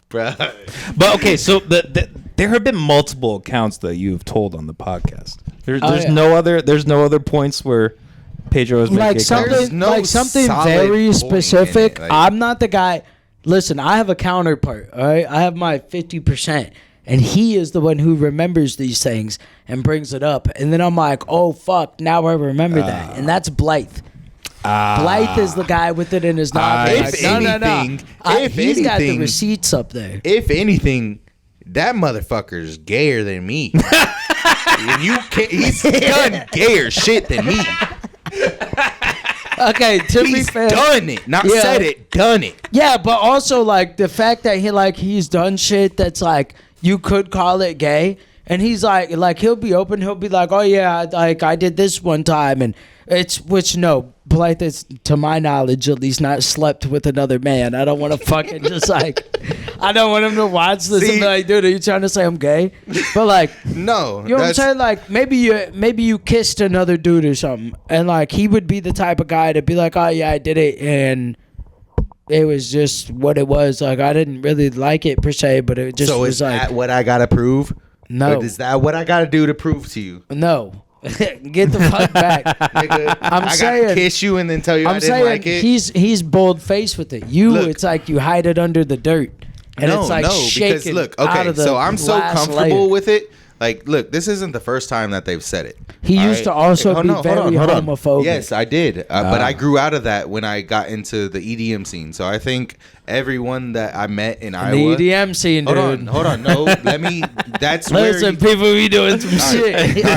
Bruh. But okay, so there have been multiple accounts that you've told on the podcast. There's yeah. no other points where Pedro has made Like gay something, comments. no like something solid very point in specific. it, like- I'm not the guy. Listen, I have a counterpart. All right, I have my 50%, and he is the one who remembers these things and brings it up. And then I'm like, oh fuck, now I remember that, and that's Blythe. Blythe is the guy with it in his novel. If Like, no. He's got the anything- receipts up there. If anything, that motherfucker's gayer than me. And he's done gayer shit than me. Okay, to be He's fair, done it. Not Yeah. said it, done it. yeah, but also like the fact that he's done shit that's like you could call it gay, and he's like he'll be open, he'll be like, oh yeah, I did this one time, and no, Blythe is, to my knowledge at least, not slept with another man. I don't want to fucking just like, I don't want him to watch this and See? be like, dude, are you trying to say I'm gay? But like, No. you know what I'm saying? Like maybe you kissed another dude or something, and like he would be the type of guy to be like, oh yeah, I did it, and it was just what it was. Like I didn't really like it per se, but it just So was is like that what I gotta prove? no, Or is that what I gotta do to prove to you? no. Get the fuck back. Nigga, I'm I saying- gotta kiss you and then tell you I I'm didn't saying like it. he's bold faced with it. You, Look. it's like you hide it under the dirt, and it's like shaking because look, out okay, of the so I'm so last comfortable layer. with it. Like, look, this isn't the first time that they've said it. He all used to also Hold be on, very hold on. homophobic. Yes, I did, but I grew out of that when I got into the EDM scene. So I think everyone that I met in Iowa. The EDM scene, dude. Hold on. No, let me. That's where. Listen, people be doing some shit. All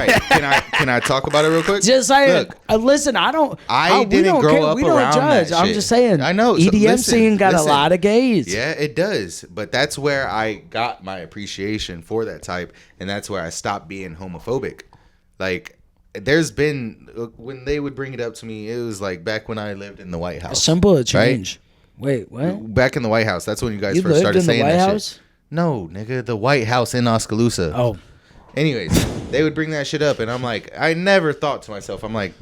right, can I talk about it real quick? Just saying. Look, Listen, I don't. I we didn't don't grow care. up We don't around judge. that I'm shit. just saying. I know. So EDM listen, scene got listen. a lot of gays. Yeah, it does. But that's where I got my appreciation for that type, and that's where I stopped being homophobic. Like, there's been when they would bring it up to me, it was like back when I lived in the White A House. symbol of change. Wait, what? Back in the White House. That's when you guys You first lived started in the saying White that House? shit. No, nigga, the White House in Oskaloosa. Oh, Anyways, they would bring that shit up, and I'm like, I never thought to myself, I'm like,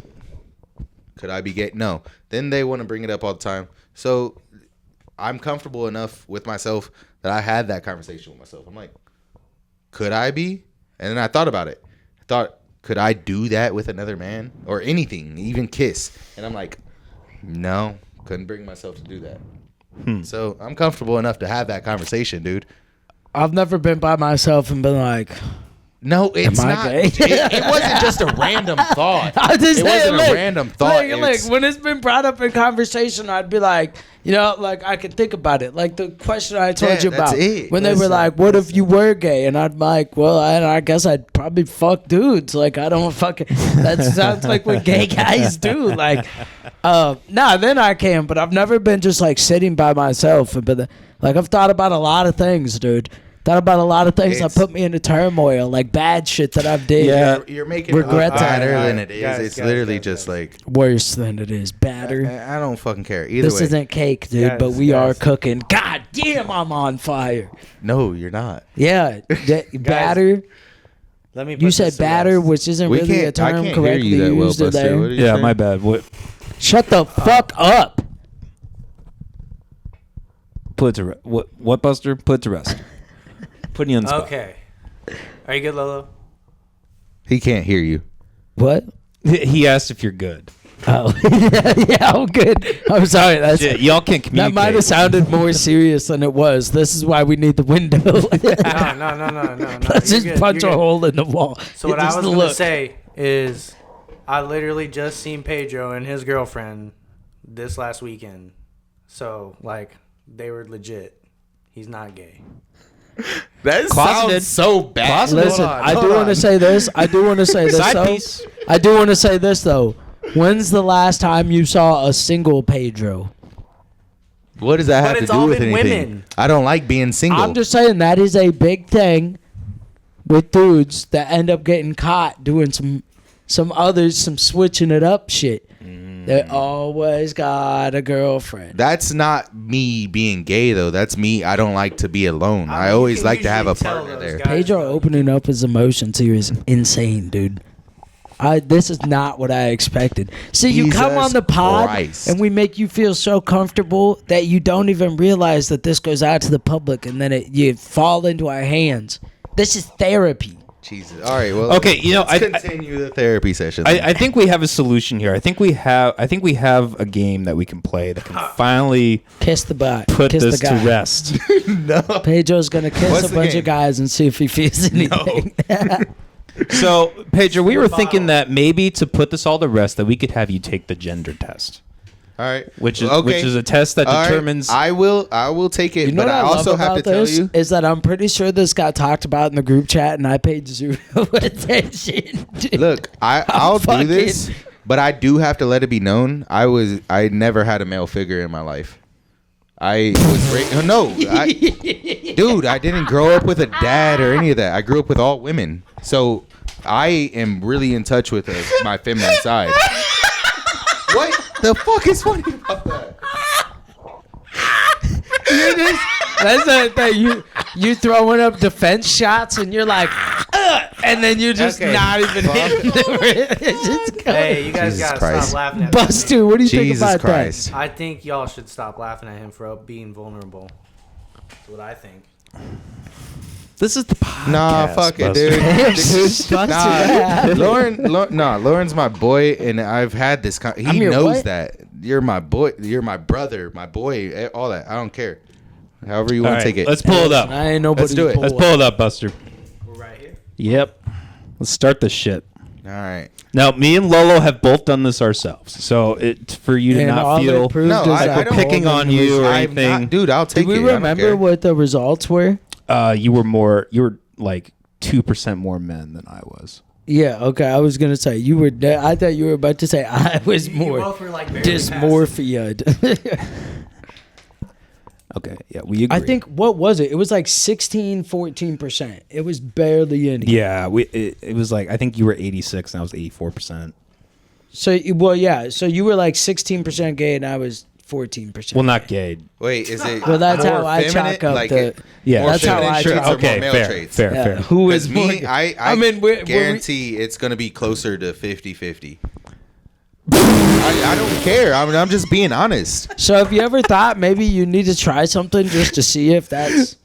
could I be gay? No. Then they want to bring it up all the time. So I'm comfortable enough with myself that I had that conversation with myself. I'm like, could I be? And then I thought about it. I thought, could I do that with another man or anything, even kiss? And I'm like, no, couldn't bring myself to do that. So I'm comfortable enough to have that conversation, dude. I've never been by myself and been like, No, it's Am I not. gay? It wasn't just a random thought. I'm just It saying, wasn't a random thought. It's- When it's been brought up in conversation, I'd be like, like I could think about it. Like the question I told Yeah, you that's about it. when they were like, "What if you were gay?" And I'm like, "Well, I guess I'd probably fuck dudes. Like I don't fucking. That sounds like what gay guys do. Like, then I can. But I've never been just like sitting by myself and been like I've thought about a lot of things, dude. Thought about a lot of things that It's- put me into turmoil, like bad shit that I've did. Yeah. You're making it Regret look that. better All right, than it is. guys, It's guys, literally guys, just guys. like Worse than it is, batter. I don't fucking care. Either This way, isn't cake, dude, Guys, but we are guys. cooking. God damn, I'm on fire. no, you're not. Yeah, batter. Let me. You put said this to batter, rest. which isn't We really a can't. I term can't hear correctly you that well, used Buster. there. What did you Yeah, say? my bad. What? Shut the fuck up. Put it to rest. What, Buster? Put it to rest. Putting you on the spot. Okay. Are you good, Lolo? He can't hear you. What? He asked if you're good. Oh, yeah, I'm good. I'm sorry. Shit, y'all can't That communicate. might have sounded more serious than it was. This is why we need the window. No. Let's You're just good, punch you're a good. hole in the wall. So what Get I this was to gonna look. say is, I literally just seen Pedro and his girlfriend this last weekend. So like, they were legit. He's not gay. That Closeted. sounds so bad. Closeted. Listen, Hold on, I hold do want to on. say this. I do want to say this. Side though. piece. I do want to say this though. When's the last time you saw a single Pedro? What does that But have to it's do all with been anything? women. I don't like being single. I'm just saying that is a big thing with dudes that end up getting caught doing some switching it up shit. They always got a girlfriend. That's not me being gay though. That's me. I don't like to be alone. I I, mean, you always can like to have a usually tell partner those there. guys. Pedro opening up his emotions here is insane, dude. This is not what I expected. See, you come Jesus on the pod Christ. and we make you feel so comfortable that you don't even realize that this goes out to the public, and then you fall into our hands. This is therapy. Jesus. All right. Well. Okay, you know, let's continue the therapy session. I think we have a solution here. I think we have a game that we can play that can finally Kiss the butt. put Kiss this the to guy. rest. Pedro's gonna kiss What's a the bunch game? of guys and see if he feels anything. So, Pedro, we were thinking that maybe to put this all to rest, that we could have you take the gender test, All right. which is Okay. a test that All right. determines. I will take it, You know but what I I love also have to about tell this you. is that I'm pretty sure this got talked about in the group chat, and I paid zero attention. Dude. Look, I'll do fucking- this, but I do have to let it be known. I never had a male figure in my life. I was dude, I didn't grow up with a dad or any of that. I grew up with all women, so I am really in touch with my feminine side. What the fuck is funny about that? That's the thing. You throwing up defense shots, and you're like, and then you're just Okay. not even hitting the it's just going. Hey, you guys Jesus gotta Christ. stop laughing at me. Buster, what do you think Jesus about Christ. I think y'all should stop laughing at him for being vulnerable. That's what I think. This is the podcast. Nah, fuck it, Buster. dude. Lauren's my boy, and I've had this. He knows what? that. You're my boy. You're my brother. My boy. All that. I don't care. However you want to take it. Let's pull it up. I ain't nobody's Let's do it. Let's pull it up, Buster. We're right here. Yep. Let's start this shit. All right. Now, me and Lolo have both done this ourselves, so for you to And all not they feel proved No, is I that we're don't- picking on you or I'm anything. not, dude. I'll take Do we it. I don't remember care. what the results were? You were like 2% more men than I was. Yeah, okay. I was gonna say you were. I thought you were about to say I was You more both were like very dysmorphia. Okay, yeah, we agree. I think what was it? It was like 16-14%. It was barely any. Yeah, it was like I think you were 86 and I was 84%. So well, yeah. So you were like 16% gay and I was 14%. Well, not gay. Wait, is it? Well, that's more how I feminine? chalk up Like the. it- Yeah, more that's how feminine I traits chalk or up. more Okay, male fair, traits? fair, Yeah. fair. Who is Because more? me, I mean, we're- guarantee it's gonna be closer to 50-50. I don't care. I'm just being honest. So have you ever thought maybe you need to try something just to see if that's?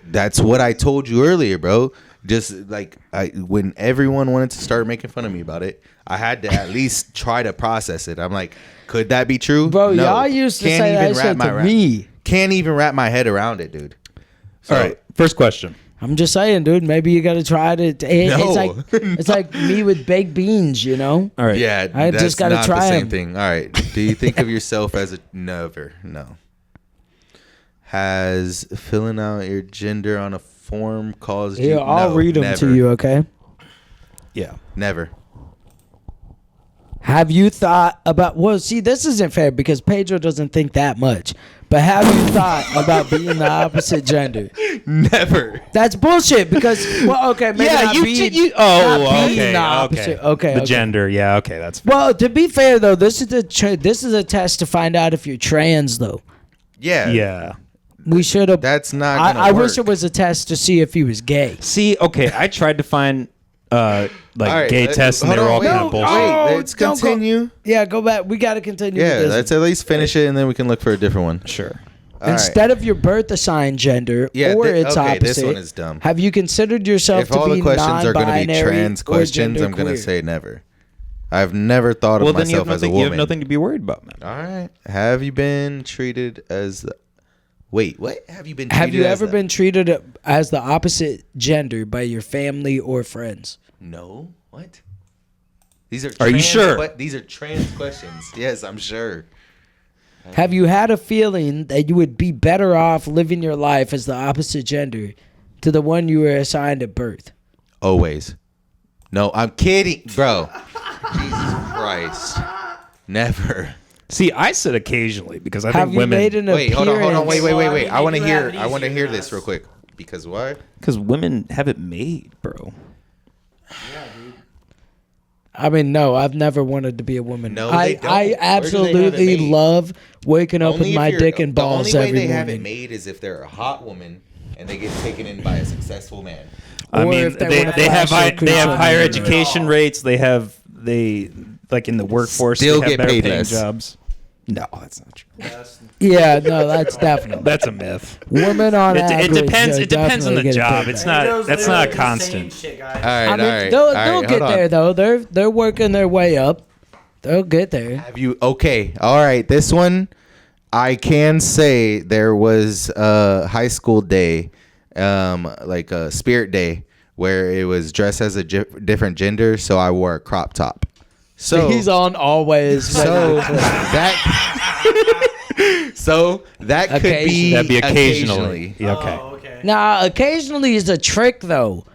That's what I told you earlier, bro. Just like when everyone wanted to start making fun of me about it, I had to at least try to process it. I'm like, could that be true? Bro, No. y'all used to say that shit to me. Can't even wrap my head around it, dude. So, All right, first question. I'm just saying, dude. Maybe you got to try it. No. It's like me with baked beans, you know. All right. Yeah, I that's just gotta not try the same 'em. thing. All right. Do you think of yourself as a never? No. Has filling out your gender on a form caused you? Here, I'll No, read them never. to you, okay? Yeah. Never. Have you thought about? Well, see, this isn't fair because Pedro doesn't think that much. But have you thought about being the opposite gender? Never. That's bullshit. Because well, okay, maybe not being, not being the opposite. Okay, The okay. gender, yeah, okay, that's fair. Well, to be fair though, this is a test to find out if you're trans though. Yeah. Yeah. We should have. That's not gonna I work. wish it was a test to see if he was gay. See, okay, I tried to find like All right, gay tests and hold they were on, all wait, kind of bullshit. Wait, Oh, let's don't go- continue. Yeah, go back. We got to continue. Yeah, with this. let's at least finish it and then we can look for a different one. Sure. All right. Instead of your birth assigned gender Yeah, or its okay, opposite, this one is dumb. have you considered yourself If to all be the questions are going to be non-binary trans or questions, I'm going to genderqueer? say never. I've never thought Well, of then you have myself as a nothing. You have woman. nothing to be worried about, man. All right. Have you been treated as the... Wait, what? Have you been treated Have you as ever the- been treated as the opposite gender by your family or friends? No. What? These are Are you trans sure? These are trans questions. Yes, I'm sure. Have you had a feeling that you would be better off living your life as the opposite gender to the one you were assigned at birth? Always. No, I'm kidding, bro. Jesus Christ. Never. See, I said occasionally because I Have think you women made an Wait, hold appearance? on. Wait. Well, I mean, I want to you have hear. it I want to easier hear than this us. real quick. Because why? because women have it made, bro. I mean, no, I've never wanted to be a woman. No, I, they don't. I Where do they have it absolutely made? love waking up with Only if my you're- dick and balls The only way every they have it morning. made is if they're a hot woman and they get taken in by a successful man. I Or mean, if they they wanna have flash their they have cooch higher on you. education rates. They like in the workforce. Still they have get better paid paying less. jobs. No, that's not true. Yeah, no, that's definitely. That's a myth. Women on It average. depends. are It depends on the definitely getting job. paid It's better. not. That's not a constant. Shit, guys. All right, I mean, all right. they'll all right, get hold there on. though. They're working their way up. They'll get there. Have you? Okay, all right. This one, I can say there was a high school day, like a spirit day, where it was dressed as a different gender. So I wore a crop top. So He's on always. So that could be That'd be occasionally. Yeah, okay. Oh, okay. Now, occasionally is a trick though.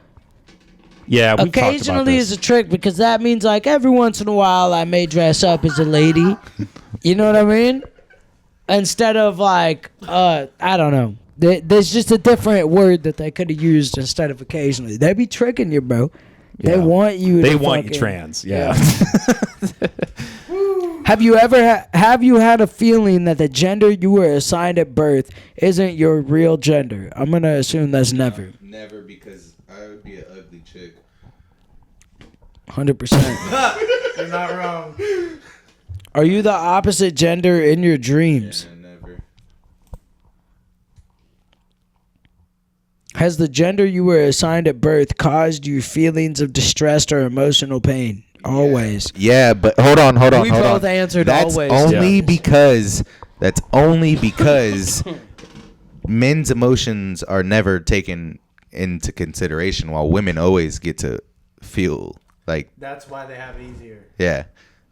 Yeah, we've talked about Occasionally this. is a trick because that means like every once in a while I may dress up as a lady. You know what I mean? Instead of like, I don't know. There's just a different word that they could have used instead of occasionally. They be tricking you, bro. They Yeah. want you. They to want you fucking- trans. Yeah. Have you ever have you had a feeling that the gender you were assigned at birth isn't your real gender? I'm gonna assume that's never. never, because I would be an ugly chick. 100%. You're not wrong. Are you the opposite gender in your dreams? Never. Has the gender you were assigned at birth caused you feelings of distress or emotional pain? Always. Yeah, but hold on. We both answered that's always. Only because that's only because men's emotions are never taken into consideration, while women always get to feel like. That's why they have it easier. Yeah.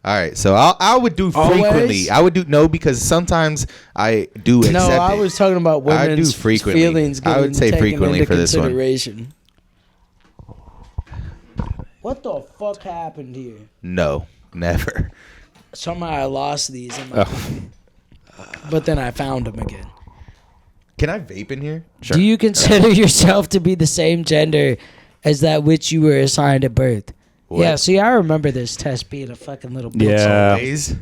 All right. So I would do frequently. Always? I would do no because sometimes I do accept No, I it. was talking about I do women's frequently. feelings. I would say taken frequently into for this one. consideration. What the fuck happened here? No, never. Somehow I lost these, but then I found them again. Can I vape in here? Do you consider yourself to be the same gender as that which you were assigned at birth? What? Yeah, see, I remember this test being a fucking little bitch. Yeah. Always.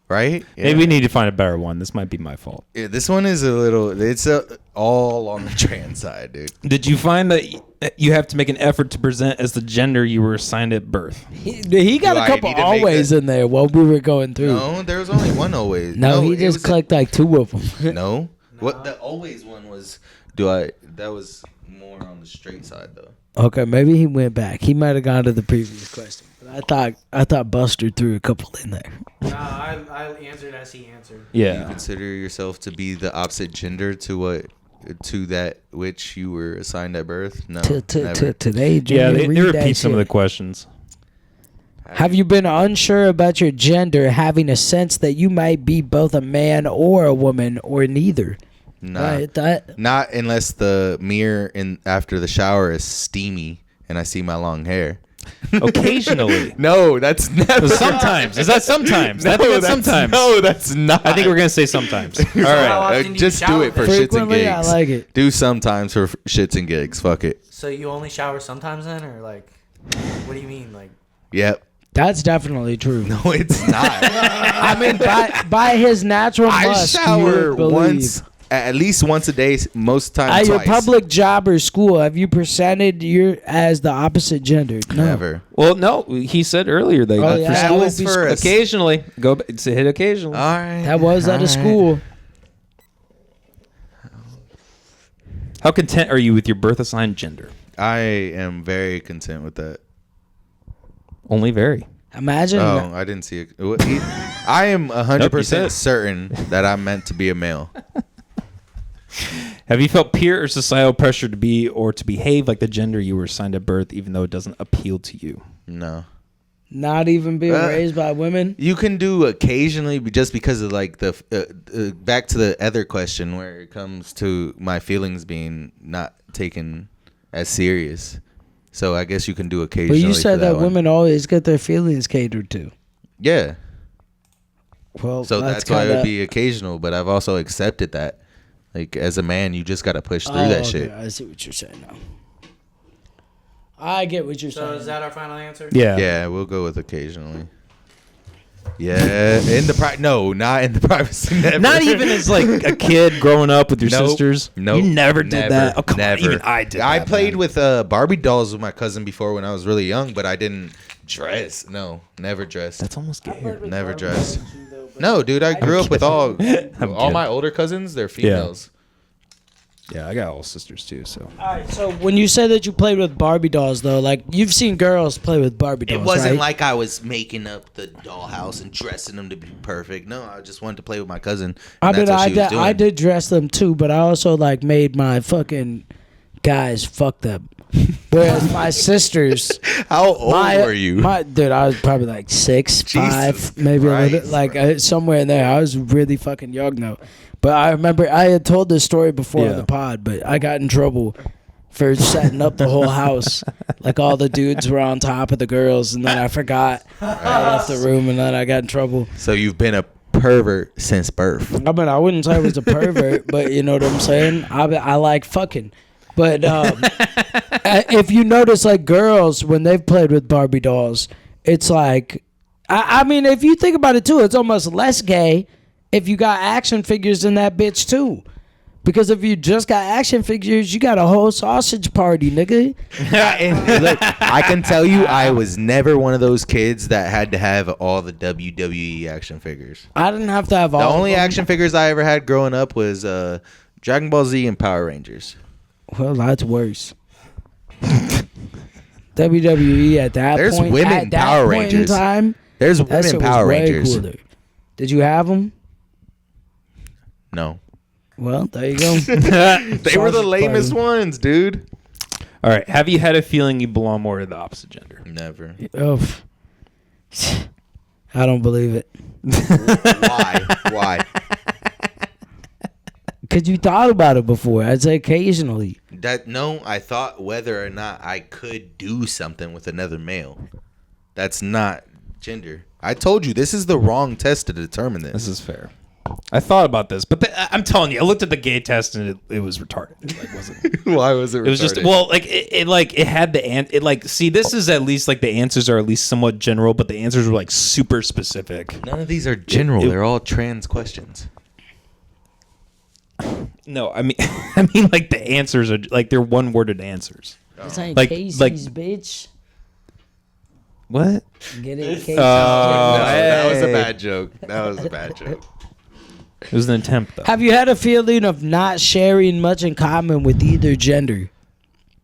Right? Yeah. Maybe we need to find a better one. This might be my fault. Yeah, this one is a little. It's all on the trans side, dude. Did you find that you have to make an effort to present as the gender you were assigned at birth? He got Do a I couple need to make always that? in there while we were going through. No, there was only one always. No, he it just was clicked like two of them. No. What the always one was? That was more on the straight side though. Okay, maybe he went back. He might have gone to the previous question. But I thought Buster threw a couple in there. No, I answered as he answered. Do you Yeah. consider yourself to be the opposite gender to that which you were assigned at birth? No. Never. Today, Yeah, Junior, they read that repeat some of the shit. questions. Have you been unsure about your gender, having a sense that you might be both a man or a woman or neither? Nah. Right, Not unless the mirror after the shower is steamy and I see my long hair. Occasionally. No, that's never. Sometimes. Is that sometimes? I think that's sometimes. No, that's not. I think we're going to say sometimes. All how right, often do you just do shower it for then? shits and Frequently, gigs. I like it. Do sometimes for shits and gigs. Fuck it. So you only shower sometimes then, or like, what do you mean? Like, Yep. That's definitely true. No, it's not. I mean, by his natural I must, you shower would believe. once, at least once a day. Most times At your twice. public job or school, have you presented your as the opposite gender? No. Never. Well, no, he said earlier that Oh, yeah. for That school, was for us. occasionally. Go to hit occasionally. All right. That was at a school. How content are you with your birth assigned gender? I am very content with that. Only very. Imagine. Oh, I didn't see it. I am Nope, you said 100% it. certain that I'm meant to be a male. Have you felt peer or societal pressure to be or to behave like the gender you were assigned at birth, even though it doesn't appeal to you? No. Not even being raised by women. You can do occasionally, just because of like the back to the other question where it comes to my feelings being not taken as serious. So I guess you can do But occasionally. you said for that one. women always get their feelings catered to. Yeah. Well, So that's why it kinda- would be occasional. But I've also accepted that, like as a man, you just got to push through that okay, shit. I see what you're saying now. I get what you're so saying. is that our final answer? Yeah. Yeah, we'll go with occasionally. Yeah, in the not in the privacy. Never. Not even as like a kid growing up with your Nope. sisters. Nope. You never did that. Oh, come never. on. Even I did I that, played man. with Barbie dolls with my cousin before when I was really young, but I didn't dress. No, never dressed. That's almost gay. Never dressed. No, dude, I grew up with all my older cousins. They're females. Yeah, I got all sisters too. So All right, so when you said that you played with Barbie dolls, though, like you've seen girls play with Barbie dolls, It wasn't right? like I was making up the dollhouse and dressing them to be perfect. No, I just wanted to play with my cousin. I And mean, that's what she was doing. I did dress them too, but I also like made my fucking guys fuck them. Whereas my sisters, How old were you? Dude, I was probably like 6, 5, Jesus maybe a little bit, Christ, like bro. somewhere in there. I was really fucking young though. But I remember I had told this story before on Yeah. the pod, but I got in trouble for setting up the whole house. Like all the dudes were on top of the girls, and then I forgot. I left the room, and then I got in trouble. So you've been a pervert since birth. I mean, I wouldn't say I was a pervert, but you know what I'm saying? I like fucking. But if you notice, like, girls, when they've played with Barbie dolls, it's like, I mean, if you think about it, too, it's almost less gay if you got action figures in that bitch, too. Because if you just got action figures, you got a whole sausage party, nigga. And look, I can tell you, I was never one of those kids that had to have all the WWE action figures. I didn't have to have all The of only them. action figures I ever had growing up was Dragon Ball Z and Power Rangers. Well, that's worse. WWE at that There's point, women at that Power point in Rangers. time, There's that women shit was Power way Rangers. cooler. Did you have them? No. Well, there you go. They were the Sausage lamest party. ones, dude. All right. Have you had a feeling you belong more to the opposite gender? Never. Oh, I don't believe it. Why? Because you thought about it before. I'd say occasionally. I thought whether or not I could do something with another male. That's not gender. I told you this is the wrong test to determine This this. is fair. I thought about this, but I'm telling you, I looked at the gay test and it was retarded. It like wasn't. Why was it? It was just it had the see, this is at least like the answers are at least somewhat general, but the answers were like super specific. None of these are general. They're all trans questions. No, I mean like the answers are like they're one worded answers. It's ain't Like- Casey's, like- bitch. What? Get it, Casey's. That was a bad joke. That was a bad joke. It was an attempt though. Have you had a feeling of not sharing much in common with either gender?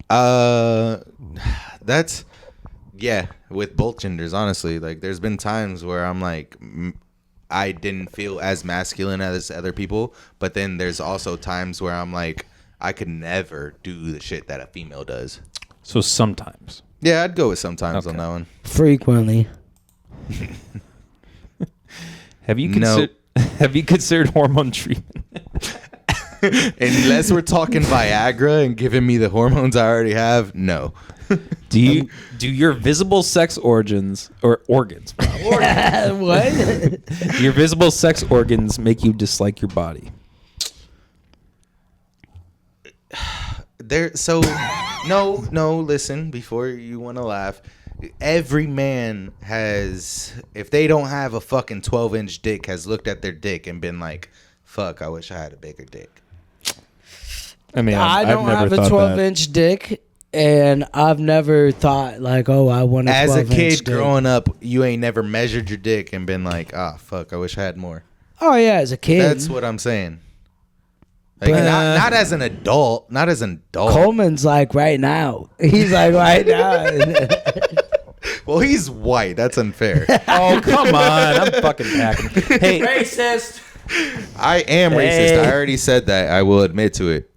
That's with both genders, honestly. Like there's been times where I'm like I didn't feel as masculine as other people, but then there's also times where I'm like I could never do the shit that a female does. So sometimes. Yeah, I'd go with sometimes on Okay. that one. Frequently. Have you No. have you considered hormone treatment? Unless we're talking Viagra and giving me the hormones I already have, no. Do your visible sex organs or organs? What? Your visible sex organs make you dislike your body? No, listen, before you want to laugh, every man has, if they don't have a fucking 12-inch dick, has looked at their dick and been like, fuck, I wish I had a bigger dick. I mean, I don't have a 12-inch dick, and I've never thought like, oh, I want a 12-inch As a kid dick. growing up, you ain't never measured your dick and been like, fuck, I wish I had more. Oh yeah, as a kid. That's what I'm saying. Like, But- not as an adult. Not as an adult. Coleman's like right now. He's like right now. Well, he's white. That's unfair. Oh, come on. I'm fucking packing. Hey, Racist. I am racist. I already said that. I will admit to it.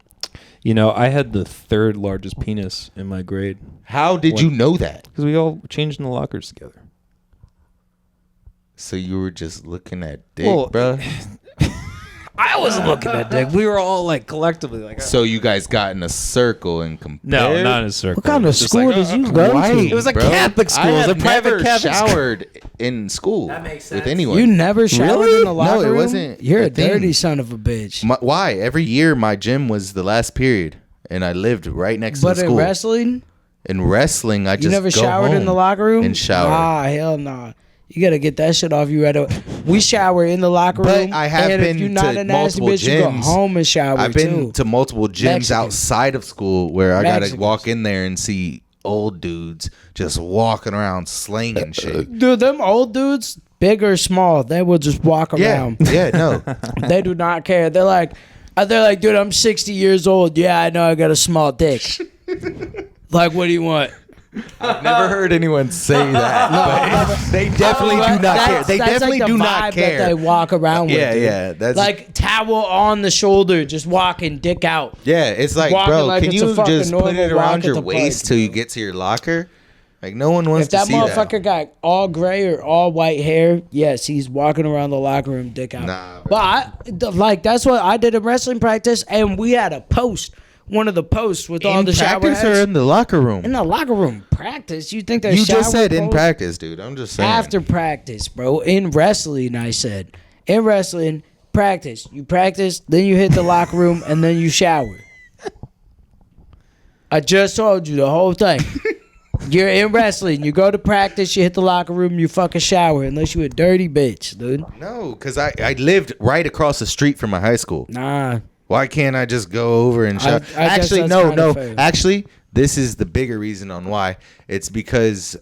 you know, I had the third largest penis in my grade How did you know that? because we all changed in the lockers together. So you were just looking at dick, Well, bro? I wasn't looking at dick. We were all like collectively like. So you guys got in a circle and compared? No, not in a circle. What kind of It's just school like, did you go White, to? It was a bro. Catholic school. I It was have a private never Catholic school. showered in school That makes with sense. anyone. You never showered in the locker No, it room? wasn't You're a a dirty thing. son of a bitch. Why? Every year my gym was the last period, and I lived right next But to the in school. wrestling, In wrestling, I just you never go showered in home the locker room? and shower. Ah, hell nah. You gotta get that shit off you right away. We shower in the locker But room. I have and been if you're not to a nasty multiple bitch, you go gyms. home and shower I've been too. to multiple gyms Mexicans. outside of school where I gotta Mexicans. walk in there and see old dudes just walking around slanging shit. Dude, them old dudes, big or small, they will just walk Yeah, around. yeah, no. They do not care. They're like, dude, I'm 60 years old. Yeah, I know I got a small dick. Like, what do you want? I've never heard anyone say that. But they definitely do not care. They That's definitely like the do vibe not That they care. walk around with. Yeah, dude. yeah. That's Like towel on the shoulder, just walking, dick out. yeah. It's like, walking bro, like can it's a you fucking just put normal it walk around at your the waist park, till you bro. get to your locker? Like no one wants If that to see motherfucker that. got all gray or all white hair, yes, he's walking around the locker room, dick out. Nah, bro. But that's what I did in wrestling practice, and we had a post, one of the posts with all In the shower practice or heads. in the locker room? In the locker room practice, you think there's You just shower said in posts? practice, dude. I'm just saying. After practice, bro. In wrestling, I said. In wrestling, practice. You practice, then you hit the locker room, and then you shower. I just told you the whole thing. You're in wrestling. You go to practice, you hit the locker room, you fucking shower. Unless you a dirty bitch, dude. No, because I lived right across the street from my high school. Nah. Why can't I just go over and shower? I guess Actually, that's no. kinda fair. Actually, this is the bigger reason on why. It's because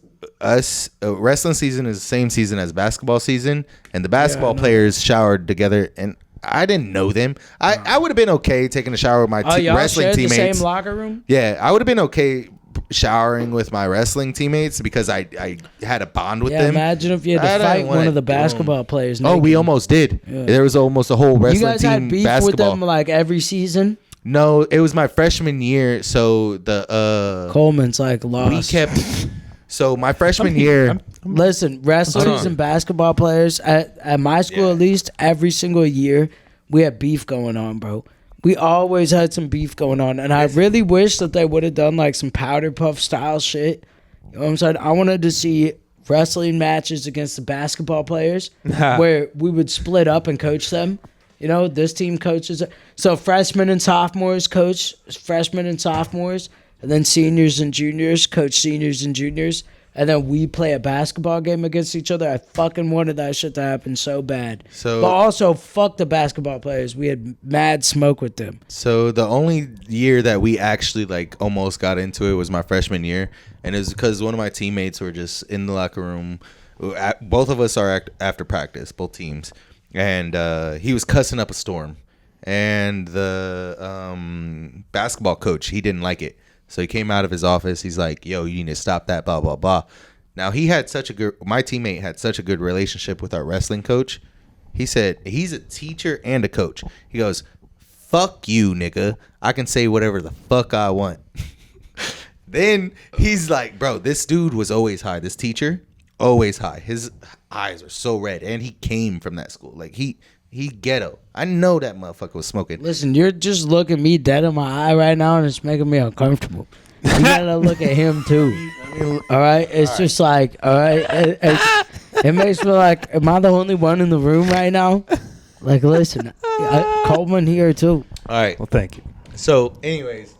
wrestling season is the same season as basketball season, and the basketball I know. players showered together. And I didn't know them. I would have been okay taking a shower with my y'all wrestling shared teammates. the same locker room? Yeah, I would have been okay showering with my wrestling teammates because I had a bond with Yeah, them. imagine if you had I to didn't fight wanna one of the do 'em. basketball players. Oh, we naked. almost did. Yeah. There was almost a whole You wrestling guys team had beef basketball. with them like every season? No, it was my freshman year. So the Coleman's like lost. we kept. So my freshman year. Listen, wrestlers and basketball players at my school, at least every single year, we had beef going on, bro. We always had some beef going on, and I really wish that they would have done like some powder puff style shit. You know what I'm saying? I wanted to see wrestling matches against the basketball players where we would split up and coach them. You know, this team coaches. So freshmen and sophomores coach freshmen and sophomores, and then seniors and juniors coach seniors and juniors. And then we play a basketball game against each other. I fucking wanted that shit to happen so bad. So- but also, fuck the basketball players. We had mad smoke with them. So the only year that we actually like almost got into it was my freshman year, and it was because one of my teammates were just in the locker room. Both of us are after practice, both teams, and he was cussing up a storm, and the basketball coach, he didn't like it. So he came out of his office. He's like, "Yo, you need to stop that." Blah blah blah. Now my teammate had such a good relationship with our wrestling coach. He said he's a teacher and a coach. He goes, "Fuck you, nigga. I can say whatever the fuck I want." Then he's like, "Bro, this dude was always high. This teacher, always high. His eyes are so red, and he came from that school. Like he ghetto. I know that motherfucker was smoking." Listen, you're just looking me dead in my eye right now, and it's making me uncomfortable. You gotta look at him too. All right, it's just like, all right, it makes me like, am I the only one in the room right now? Like, listen, Coleman here too. All right. Well, thank you. So, anyways,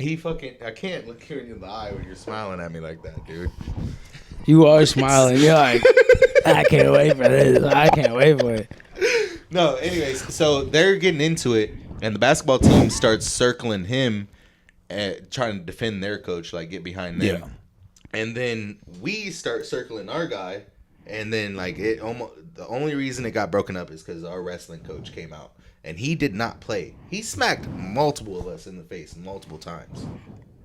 I can't look you in the eye when you're smiling at me like that, dude. You are smiling. You're like, I can't wait for this. I can't wait for it. No, anyways, so they're getting into it, and the basketball team starts circling him, trying to defend their coach, like get behind them. Yeah. And then we start circling our guy, and then like the only reason it got broken up is because our wrestling coach came out, and he did not play. He smacked multiple of us in the face multiple times.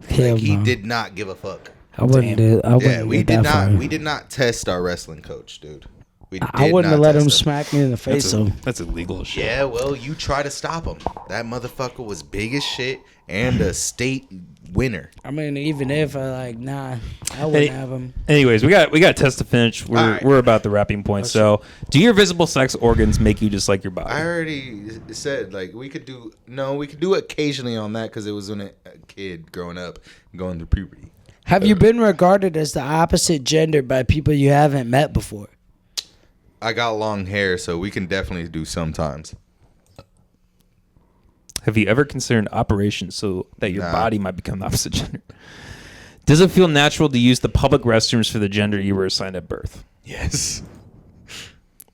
Hell Like he no. did not give a fuck. I wouldn't do. I wouldn't Yeah, we get did that far. not. We did not test our wrestling coach, dude. We I did wouldn't not have let test him smack me in the face though. That's illegal shit. Yeah, well, you try to stop him. That motherfucker was big as shit and a state winner. I mean, even if I wouldn't have him. Anyways, we got test to finish. right. We're about the wrapping point. So, do your visible sex organs make you just like your body? I already said like we could do occasionally on that because it was when a kid growing up going through puberty. Have you been regarded as the opposite gender by people you haven't met before? I got long hair, so we can definitely do sometimes. Have you ever considered an operation so that your Nah. body might become the opposite gender? Does it feel natural to use the public restrooms for the gender you were assigned at birth? Yes.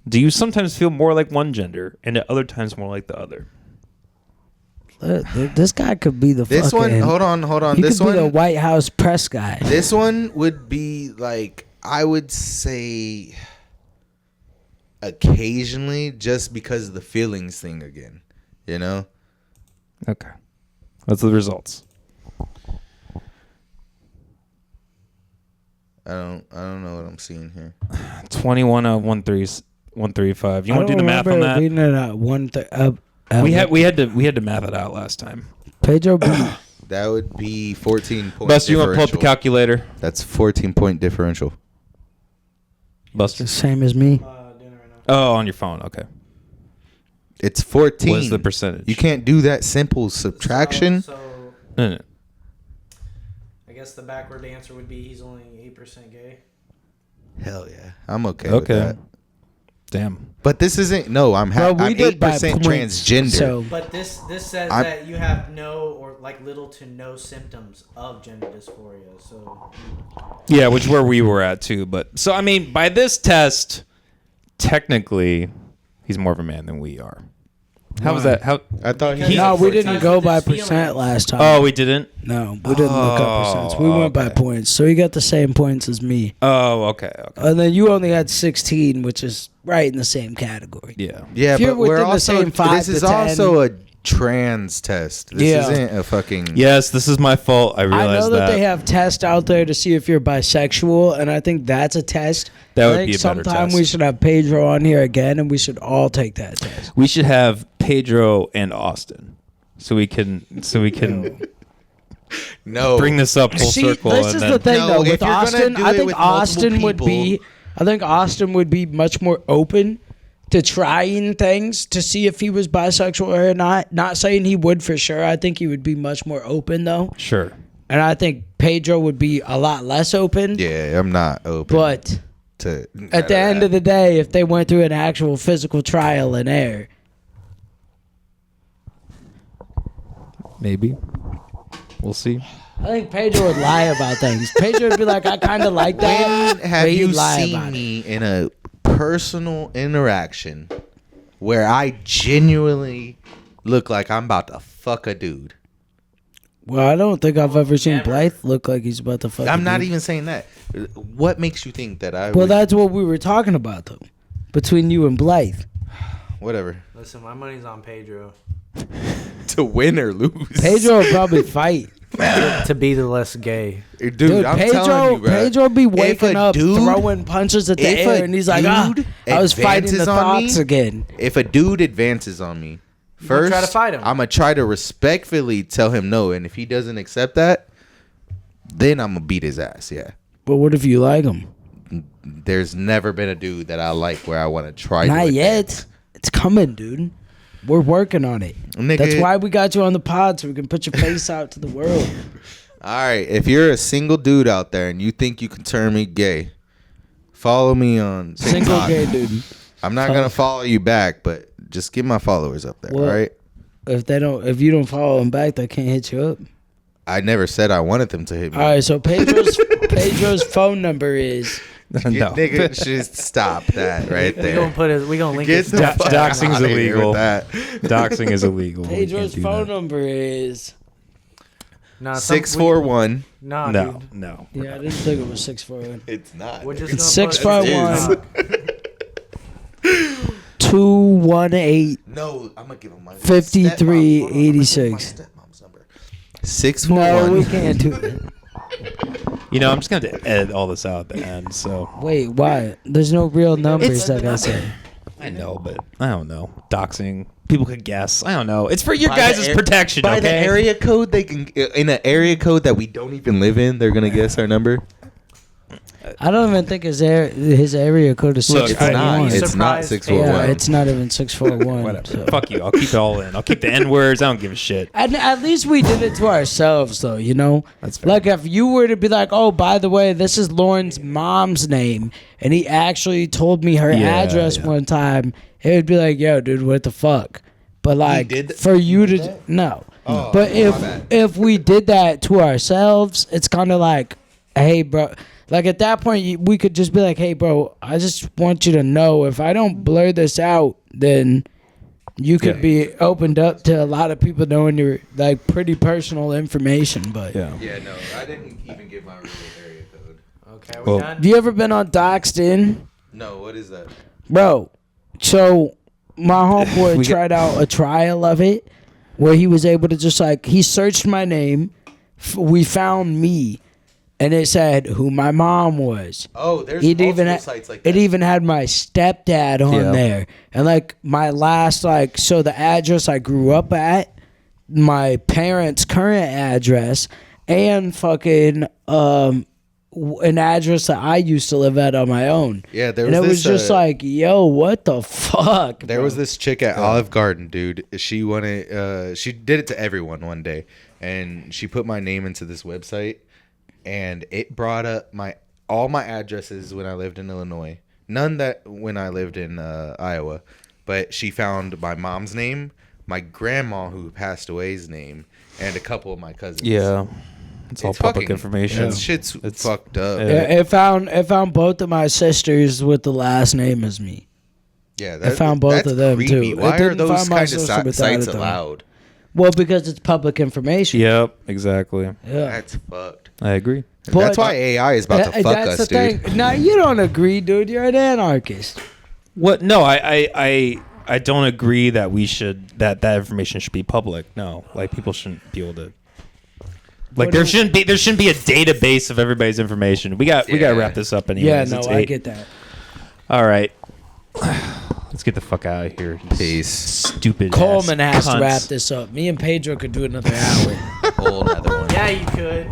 Do you sometimes feel more like one gender and at other times more like the other? Look, this guy could be the This fucking. one, hold on. He This could be the one, White House press guy. this one would be like I would say occasionally, just because of the feelings thing again. You know. Okay. That's the results. I don't know what I'm seeing here. 21 of 135. You want to do the math on that? Reading it out. We had to math it out last time. Pedro B. That would be 14 point Buster, you want to pull up the differential. calculator? That's 14-point differential. Buster? the same as me. Dinner right now. Oh, on your phone. Okay. It's 14. What's the percentage? You can't do that simple subtraction. So No. I guess the backward answer would be he's only 8% gay. Hell yeah, I'm okay with Okay. that. Damn. But this isn't. No, I'm Well, we I'm did by 8% points, transgender. So But this says I'm- that you have no or like little to no symptoms of gender dysphoria. So Yeah, which where we were at too. But so I mean, by this test, technically, he's more of a man than we are. How was that? How? I thought Because- he. No, we didn't Because go of by his percent feelings. last time. Oh, we didn't. No, we didn't look up percents. We went by okay. points. So he got the same points as me. Oh, okay. And then you only had 16, which is right in the same category. Yeah. Yeah, If you're but we're within the also. same 5 This is to 10 also a trans test. This Yeah. isn't a fucking. Yes, this is my fault. I I realized know that they have tests out there to see if you're bisexual, and I think that's a test. That I would think be a better sometime test. we should have Pedro on here again, and we should all take that test. We should have Pedro and Austin, so we can No. bring this up full See, circle. this and is then, the thing, No, though. if With you're gonna Austin, do I it think with multiple Austin would be. people- I think Austin would be much more open to trying things to see if he was bisexual or not. Not saying he would for sure. I think he would be much more open though, Sure. and I think Pedro would be a lot less open. Yeah, I'm not open. But to at the end of the day, if they went through an actual physical trial and error, Maybe. We'll see. I think Pedro would lie about things. Pedro would be like, "I kind of like that." When have but he'd you lie seen about it. me in a personal interaction where I genuinely look like I'm about to fuck a dude? Well, I don't think I've ever seen Never. Blythe look like he's about to fuck. I'm a not dude. even saying that. What makes you think that I Well, would? that's what we were talking about, though. Between you and Blythe. Whatever. Listen, my money's on Pedro To win or lose. Pedro would probably fight. to be the less gay. Dude, Dude, I'm Pedro, telling you, bro. Pedro be If waking a up, dude- throwing punches at the if air, a and he's like, dude I was fighting the advances on me, thoughts again. If a dude advances on me, gonna first try to fight him. I'm gonna try to respectfully tell him no, and if he doesn't accept that, then I'm gonna beat his ass. Yeah. But what if you like him? There's never been a dude that I like where I want to try. Not to yet. advance. It's coming, dude. We're working on it. Nigga. That's why we got you on the pod, so we can put your face out to the world. All right, if you're a single dude out there and you think you can turn me gay, follow me on Single TikTok. gay dude. I'm not gonna follow you back, but just get my followers up there. Well, all right. If you don't follow them back, they can't hit you up. I never said I wanted them to hit me. All right, so Pedro's phone number is. No. Nigga, just stop that right We there. gonna put it. We gonna link Get his the Snapchat. fuck Doxing's outta here illegal. with that. Doxing is illegal. We can't Pedro's do phone that. number is. Nah, 641. Nah, No, dude. no. Yeah, I didn't think it was 641. It's not. We're just It's gonna 651 218. No, I'm gonna give him my 5386. stepmom's number. No, 641. we can't do that. You know, I'm just gonna have to edit all this out at the end. So Wait, why? There's no real numbers, like I said. I know, but I don't know. Doxing. People could guess. I don't know. It's for your By the guys' air- protection. By okay. the area code, they can in an area code that we don't even live in. They're gonna guess our number. I don't even think his area code is Look, It's not. 641. It's not Surprise. 641. Yeah, it's not even 641. Whatever. so. Fuck you. I'll keep it all in. I'll keep the N words. I don't give a shit. And at least we did it to ourselves, though, you know? That's fair. Like, if you were to be like, oh, by the way, this is Lauren's mom's name, and he actually told me her Yeah, address yeah. one time, it would be like, yo, dude, what the fuck? But, like, did th- for you to... No. Oh, but my bad. if we did that to ourselves, it's kind of like, hey, bro... Like, at that point, we could just be like, hey, bro, I just want you to know if I don't blur this out, then you could be opened up to a lot of people knowing your, like, pretty personal information. But Yeah. Yeah, no, I didn't even give my real area code. Okay, we Well- done. have you ever been on Doxed In? No, what is that? Bro, so my homeboy tried out a trial of it where he was able to just, like, he searched my name. We found me. And it said who my mom was. Oh, there's It multiple even sites like that. it even had my stepdad on Yeah. there, and like my last so the address I grew up at, my parents' current address, and fucking an address that I used to live at on my own. Yeah, there and was it was this, just like, yo, what the fuck? There bro? was this chick at Olive Garden, dude. She wanted. She did it to everyone one day, and she put my name into this website, and it brought up all my addresses when I lived in Illinois. None that when I lived in Iowa, but she found my mom's name, my grandma who passed away's name, and a couple of my cousins. Yeah. It's all public fucking- information. That shit's It's- fucked up. Yeah. It found both of my sisters with the last name as me. Yeah, I found both that's of them creepy. too. Why It are didn't those find my kind of social without sites it, though. allowed? Well, because it's public information. Yep, exactly. Yeah. That's fucked. I agree. That's why AI is about to fuck That's us, the dude. thing. No, you don't agree, dude. You're an anarchist. What? No, I don't agree that we should that information should be public. No, like people shouldn't be able to. Like there shouldn't be a database of everybody's information. We got to wrap this up anyway. Yeah, no, I get that. All right, let's get the fuck out of here. you Peace. Stupid. Coleman ass has to wrap cunts. this up. Me and Pedro could do another hour. Whole other one. Yeah, you could.